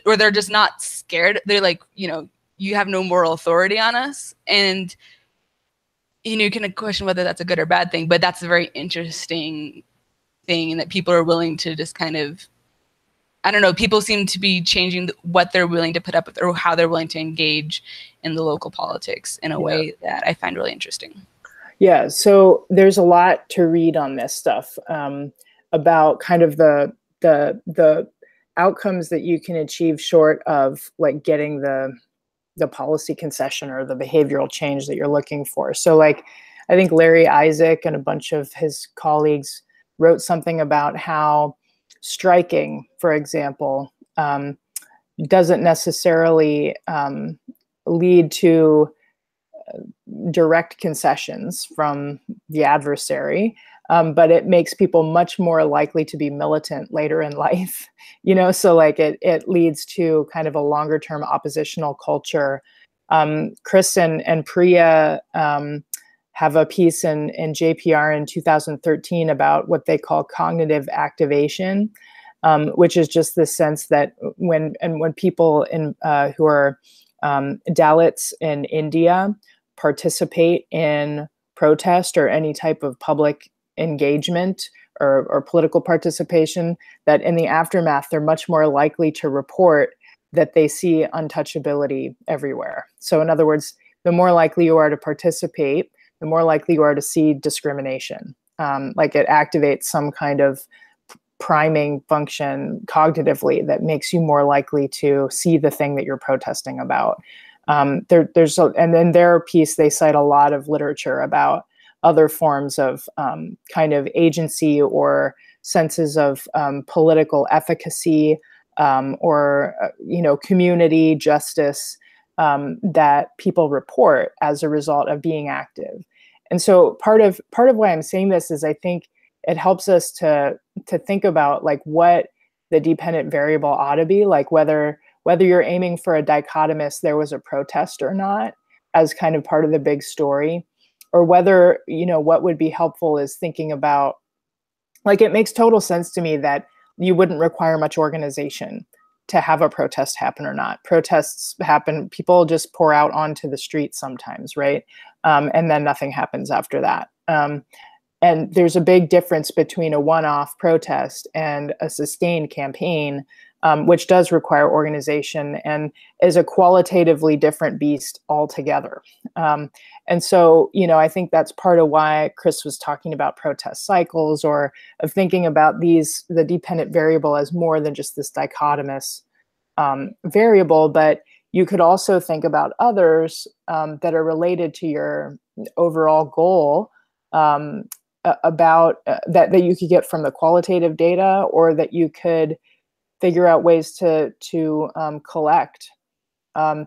or they're just not scared. They're like, you know, you have no moral authority on us. And, you know, you can question whether that's a good or bad thing, but that's a very interesting thing, and that people are willing to just kind of, I don't know, people seem to be changing what they're willing to put up with, or how they're willing to engage in the local politics in a way that I find really interesting. Yeah, so there's a lot to read on this stuff about kind of the outcomes that you can achieve short of like getting the policy concession or the behavioral change that you're looking for. So like, I think Larry Isaac and a bunch of his colleagues wrote something about how striking, for example, doesn't necessarily lead to direct concessions from the adversary, but it makes people much more likely to be militant later in life, you know, so like it leads to kind of a longer term oppositional culture. Chris and Priya have a piece in JPR in 2013 about what they call cognitive activation, which is just the sense that when people who are Dalits in India participate in protest or any type of public engagement or political participation, that in the aftermath, they're much more likely to report that they see untouchability everywhere. So in other words, the more likely you are to participate, the more likely you are to see discrimination. Like it activates some kind of priming function cognitively that makes you more likely to see the thing that you're protesting about. And in their piece, they cite a lot of literature about other forms of kind of agency or senses of political efficacy or community justice that people report as a result of being active. And so part of why I'm saying this is I think it helps us to think about like what the dependent variable ought to be, like whether you're aiming for a dichotomous there was a protest or not as kind of part of the big story, or whether, what would be helpful is thinking about, like, it makes total sense to me that you wouldn't require much organization to have a protest happen or not. Protests happen, people just pour out onto the street sometimes, right? And then nothing happens after that. And there's a big difference between a one-off protest and a sustained campaign, which does require organization and is a qualitatively different beast altogether. And so, I think that's part of why Chris was talking about protest cycles, or of thinking about the dependent variable as more than just this dichotomous variable, but you could also think about others that are related to your overall goal, about that you could get from the qualitative data, or that you could figure out ways to collect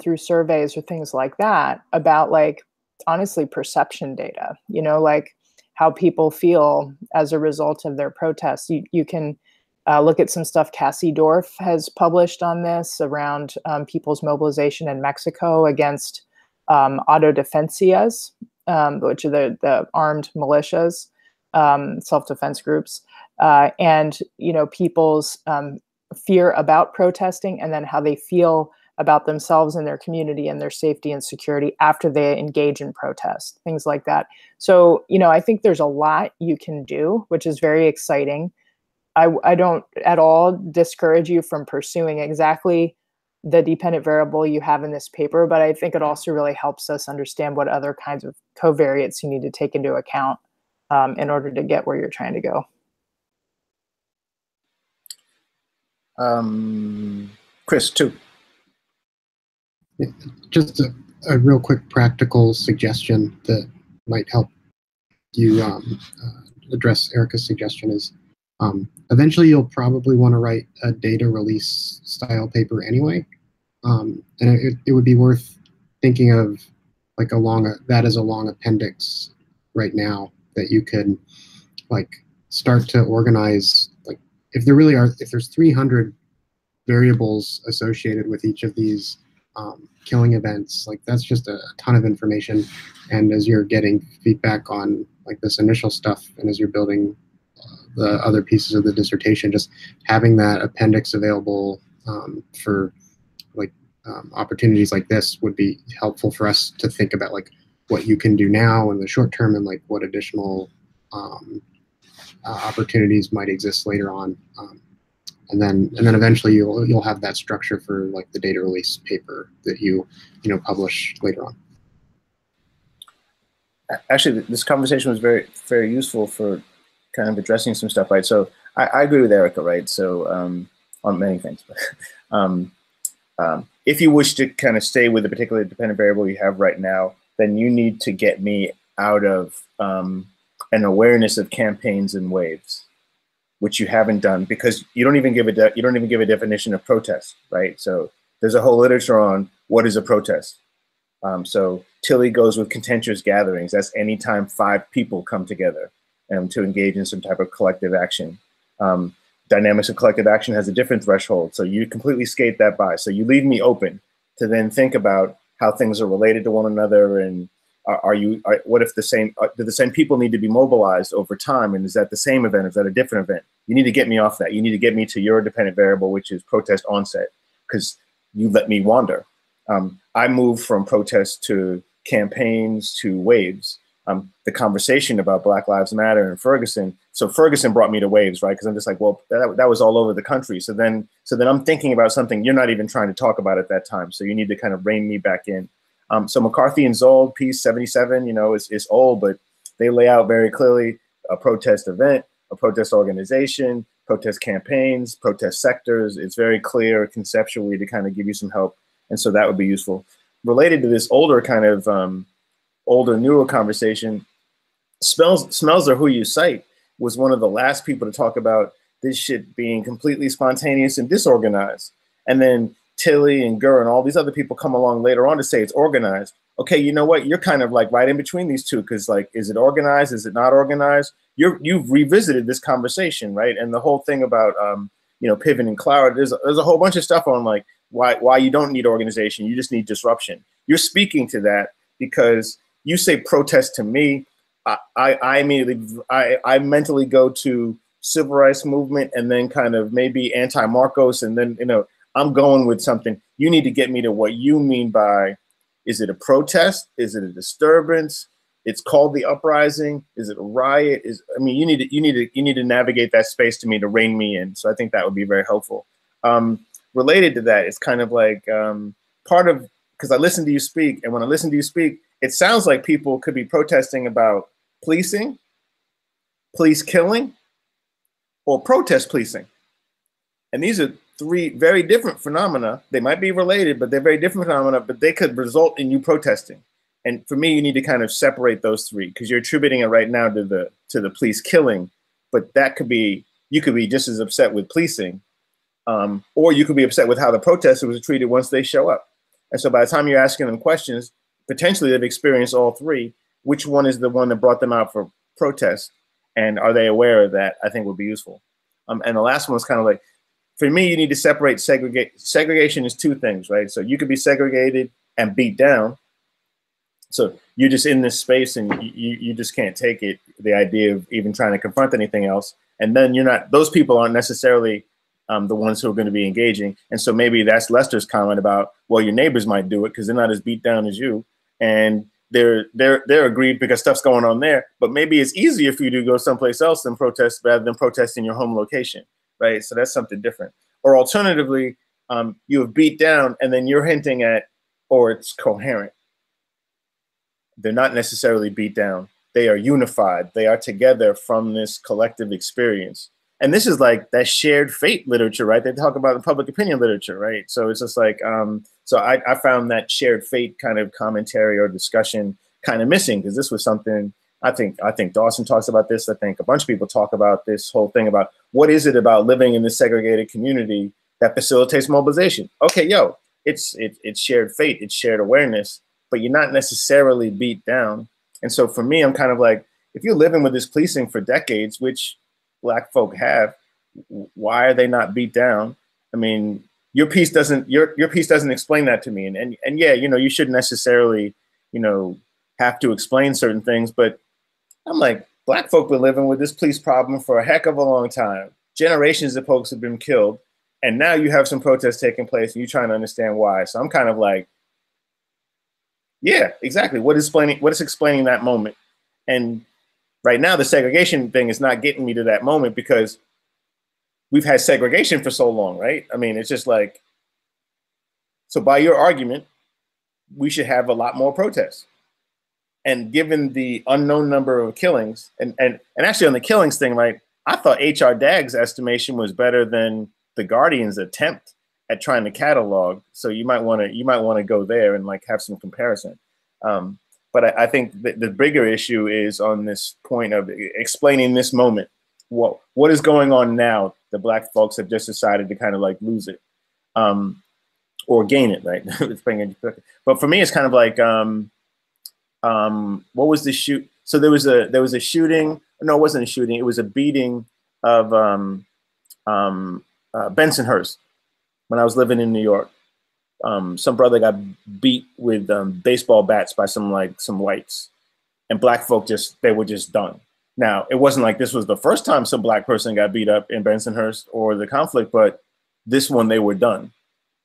through surveys or things like that about, like, honestly, perception data, like how people feel as a result of their protests. You can look at some stuff Cassie Dorff has published on this around people's mobilization in Mexico against autodefensias, which are the armed militias, self-defense groups, and people's fear about protesting, and then how they feel about themselves and their community and their safety and security after they engage in protest, things like that. So, I think there's a lot you can do, which is very exciting. I don't at all discourage you from pursuing exactly the dependent variable you have in this paper, but I think it also really helps us understand what other kinds of covariates you need to take into account in order to get where you're trying to go. Chris, too. Just a real quick practical suggestion that might help you address Erica's suggestion is eventually you'll probably want to write a data release style paper anyway. And it would be worth thinking of like that as a long appendix right now that you could like start to organize, like if there's 300 variables associated with each of these killing events, like that's just a ton of information. And as you're getting feedback on like this initial stuff, and as you're building the other pieces of the dissertation, just having that appendix available for like opportunities like this would be helpful for us to think about like what you can do now in the short term, and like what additional opportunities might exist later on. And then eventually you'll have that structure for like the data release paper that you publish later on. Actually, this conversation was very, very useful for kind of addressing some stuff, right? So I agree with Erica, right? So on many things, but if you wish to kind of stay with the particular dependent variable you have right now, then you need to get me out of an awareness of campaigns and waves, which you haven't done, because you don't even give a definition of protest, right? So there's a whole literature on what is a protest. So Tilly goes with contentious gatherings. That's anytime 5 people come together to engage in some type of collective action. Dynamics of collective action has a different threshold, so you completely skate that by. So you leave me open to then think about how things are related to one another, and What if do the same people need to be mobilized over time? And is that the same event? Is that a different event? You need to get me off that. You need to get me to your dependent variable, which is protest onset, because you let me wander. I moved from protests to campaigns to waves. The conversation about Black Lives Matter and Ferguson. So Ferguson brought me to waves, right? Because I'm just like, well, that was all over the country. So then I'm thinking about something you're not even trying to talk about at that time. So you need to kind of rein me back in. So McCarthy and Zold, piece 77, is old, but they lay out very clearly a protest event, a protest organization, protest campaigns, protest sectors. It's very clear conceptually to kind of give you some help. And so that would be useful. Related to this older kind of newer conversation, Smells Are Who You Cite was one of the last people to talk about this shit being completely spontaneous and disorganized. And then Tilly and Gurr and all these other people come along later on to say it's organized. Okay, you know what? You're kind of like right in between these two, because like, is it organized? Is it not organized? You've revisited this conversation, right? And the whole thing about pivot and cloud, there's a whole bunch of stuff on like why you don't need organization, you just need disruption. You're speaking to that because you say protest to me, I immediately I mentally go to civil rights movement and then kind of maybe anti-Marcos, and then I'm going with something. You need to get me to what you mean by, is it a protest? Is it a disturbance? It's called the uprising. Is it a riot? You need to navigate that space to me to rein me in. So I think that would be very helpful. Related to that, it's kind of like part of, because I listen to you speak, and when I listen to you speak, it sounds like people could be protesting about policing, police killing, or protest policing. And these are three very different phenomena. They might be related, but they're very different phenomena, but they could result in you protesting. And for me, you need to kind of separate those three, because you're attributing it right now to the police killing, but that could be, you could be just as upset with policing, or you could be upset with how the protester was treated once they show up. And so by the time you're asking them questions, potentially they've experienced all three. Which one is the one that brought them out for protest? And are they aware of that? I think would be useful. And the last one was kind of like, for me, you need to separate segregation is two things, right? So you could be segregated and beat down. So you're just in this space and you just can't take it, the idea of even trying to confront anything else. And then those people aren't necessarily the ones who are going to be engaging. And so maybe that's Lester's comment about, well, your neighbors might do it because they're not as beat down as you. And they're aggrieved because stuff's going on there. But maybe it's easier for you to go someplace else and protest rather than protesting your home location, right? So that's something different. Or alternatively, you have beat down and then you're hinting at, or it's coherent. They're not necessarily beat down. They are unified. They are together from this collective experience. And this is like that shared fate literature, right? They talk about the public opinion literature, right? So it's just like, so I found that shared fate kind of commentary or discussion kind of missing, because this was something I think Dawson talks about this. I think a bunch of people talk about this whole thing about what is it about living in this segregated community that facilitates mobilization? Okay, it's shared fate, it's shared awareness, but you're not necessarily beat down. And so for me, I'm kind of like, if you're living with this policing for decades, which Black folk have, why are they not beat down? I mean, your piece doesn't explain that to me. And yeah, you shouldn't necessarily, have to explain certain things, but I'm like, Black folk been living with this police problem for a heck of a long time. Generations of folks have been killed, and now you have some protests taking place and you're trying to understand why. So I'm kind of like, yeah, exactly. What is explaining that moment? And right now, the segregation thing is not getting me to that moment because we've had segregation for so long, right? I mean, it's just like, so by your argument, we should have a lot more protests. And given the unknown number of killings, and actually on the killings thing, right, I thought H.R. Dagg's estimation was better than the Guardian's attempt at trying to catalog. So you might want to go there and like have some comparison. But I think the bigger issue is on this point of explaining this moment. What is going on now? The Black folks have just decided to kind of like lose it, or gain it, right? But for me, it's kind of like, what was the shoot? So there was a shooting. No, it wasn't a shooting. It was a beating of Bensonhurst when I was living in New York. some brother got beat with baseball bats by some whites, and black folk they were just done. Now, it wasn't like this was the first time some black person got beat up in Bensonhurst or the conflict, but this one they were done.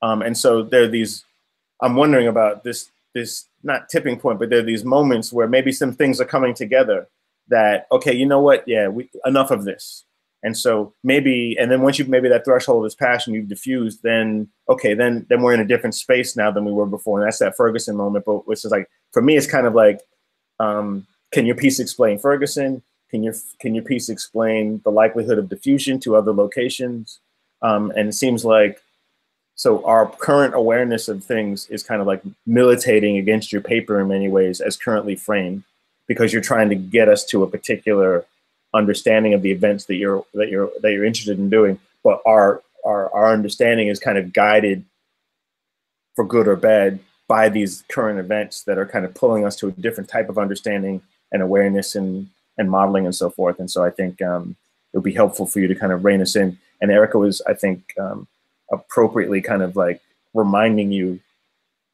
And so there are these, I'm wondering about this not tipping point, but there are these moments where maybe some things are coming together that, okay, you know what? Yeah, enough of this. And so maybe, and then once maybe that threshold is passed and you've diffused, then, okay, then we're in a different space now than we were before. And that's that Ferguson moment, but which is like, for me, it's kind of like, can your piece explain Ferguson? Can your piece explain the likelihood of diffusion to other locations? And it seems like, so our current awareness of things is kind of like militating against your paper in many ways as currently framed, because you're trying to get us to a particular understanding of the events that you're interested in doing. But our understanding is kind of guided, for good or bad, by these current events that are kind of pulling us to a different type of understanding and awareness and modeling and so forth. And so I think it would be helpful for you to kind of rein us in. And Erica was, I think, appropriately kind of like reminding you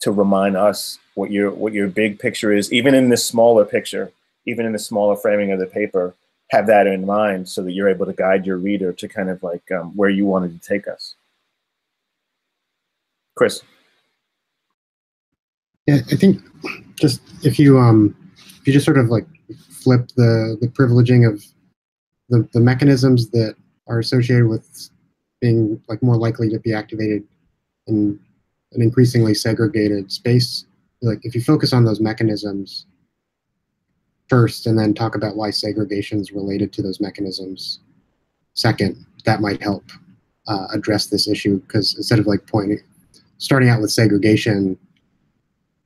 to remind us what your big picture is, even in this smaller picture, even in the smaller framing of the paper. Have that in mind so that you're able to guide your reader to kind of like where you wanted to take us. Chris. Yeah, I think just if you just sort of like flip the privileging of the mechanisms that are associated with being like more likely to be activated in an increasingly segregated space, like if you focus on those mechanisms first and then talk about why segregation is related to those mechanisms second, that might help address this issue, because instead of like starting out with segregation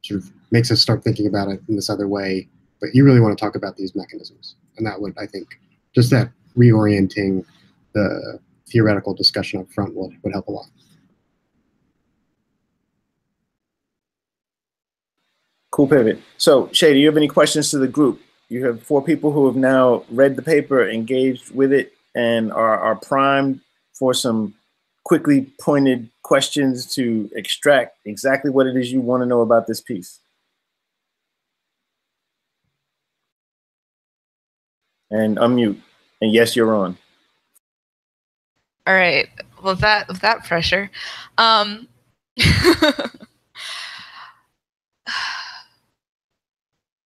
sort of makes us start thinking about it in this other way, but you really want to talk about these mechanisms. And that would, I think, just that reorienting the theoretical discussion up front would help a lot. Cool pivot. So Shea, do you have any questions to the group? You have 4 people who have now read the paper, engaged with it, and are primed for some quickly pointed questions to extract exactly what it is you want to know about this piece. And unmute. And yes, you're on. All right. Well, with that pressure,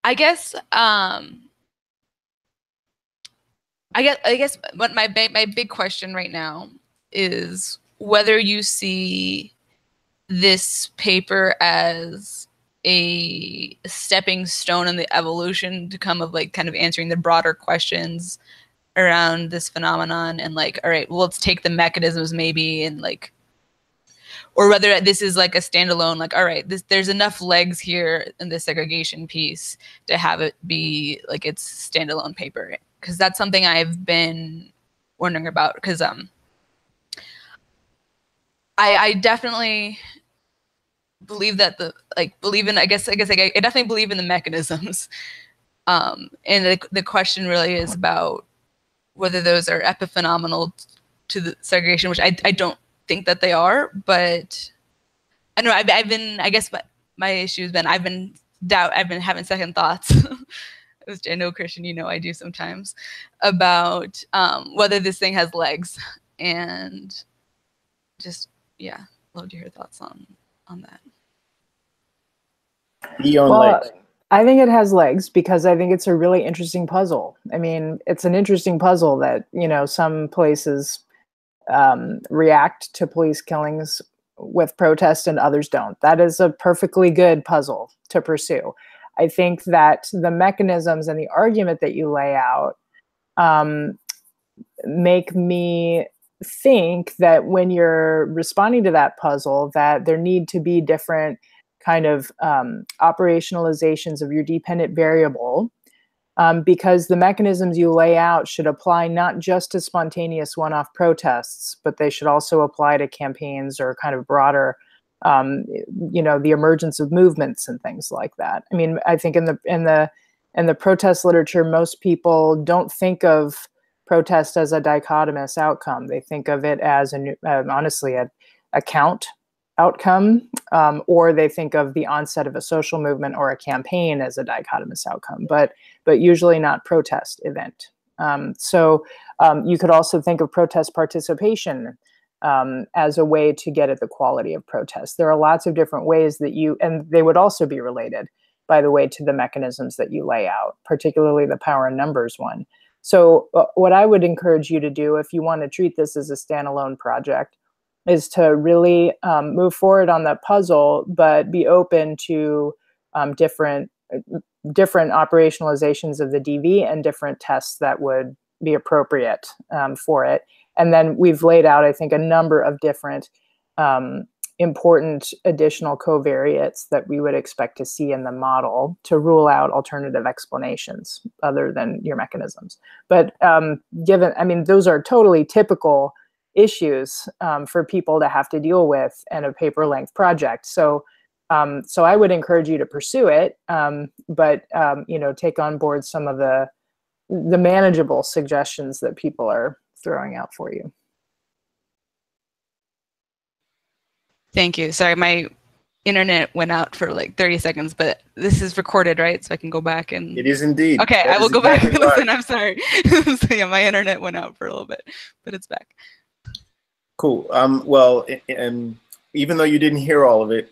I guess what my big question right now is whether you see this paper as a stepping stone in the evolution to come of like kind of answering the broader questions around this phenomenon, and like, all right, well, let's take the mechanisms maybe and like, or whether this is like a standalone, like, all right, there's enough legs here in the segregation piece to have it be like its standalone paper. Because that's something I've been wondering about, because I definitely believe that I definitely believe in the mechanisms. And the question really is about whether those are epiphenomenal to the segregation, which I don't think that they are, but I don't know, I've been, I guess my issue has been, I've been having second thoughts, which I know, Christian, you know I do sometimes, about whether this thing has legs, and just, yeah, love to hear your thoughts on that. Legs. I think it has legs because I think it's a really interesting puzzle. I mean, it's an interesting puzzle that, you know, some places react to police killings with protest and others don't. That is a perfectly good puzzle to pursue. I think that the mechanisms and the argument that you lay out make me think that when you're responding to that puzzle, that there need to be different kind of operationalizations of your dependent variable, because the mechanisms you lay out should apply not just to spontaneous one-off protests, but they should also apply to campaigns or kind of broader, you know, the emergence of movements and things like that. I mean, I think in the protest literature, most people don't think of protest as a dichotomous outcome. They think of it as honestly a count outcome, or they think of the onset of a social movement or a campaign as a dichotomous outcome, but usually not protest event. So you could also think of protest participation as a way to get at the quality of protest. There are lots of different ways that and they would also be related, by the way, to the mechanisms that you lay out, particularly the power in numbers one. So what I would encourage you to do, if you want to treat this as a standalone project, is to really move forward on that puzzle, but be open to different operationalizations of the DV and different tests that would be appropriate for it. And then we've laid out, I think, a number of different important additional covariates that we would expect to see in the model to rule out alternative explanations other than your mechanisms. But those are totally typical issues for people to have to deal with in a paper length project. So I would encourage you to pursue it, but take on board some of the manageable suggestions that people are throwing out for you. Thank you. Sorry, my internet went out for like 30 seconds, but this is recorded, right? So I can go back and... It is indeed. Okay, I will go back and listen. I'm sorry. So yeah, my internet went out for a little bit, but it's back. Cool. Well, even though you didn't hear all of it,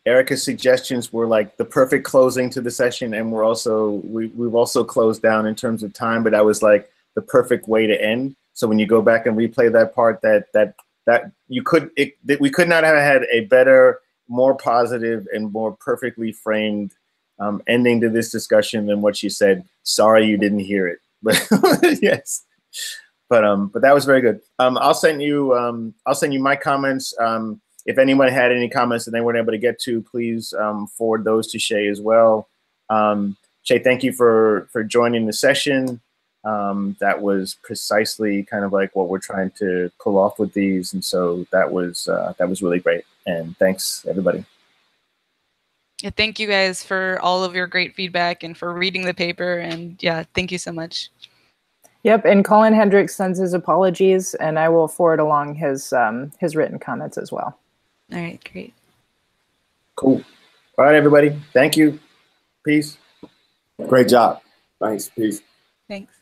Erica's suggestions were like the perfect closing to the session, and we've also closed down in terms of time, but that was like the perfect way to end. So when you go back and replay that part, we could not have had a better, more positive, and more perfectly framed ending to this discussion than what she said. Sorry you didn't hear it, but yes. But that was very good. I'll send you my comments. If anyone had any comments that they weren't able to get to, please forward those to Shea as well. Shea, thank you for joining the session. That was precisely kind of like what we're trying to pull off with these, and so that was really great. And thanks everybody. Yeah, thank you guys for all of your great feedback and for reading the paper. And yeah, thank you so much. Yep, and Cullen Hendrix sends his apologies, and I will forward along his written comments as well. All right, great. Cool. All right, everybody. Thank you. Peace. Great job. Thanks. Peace. Thanks.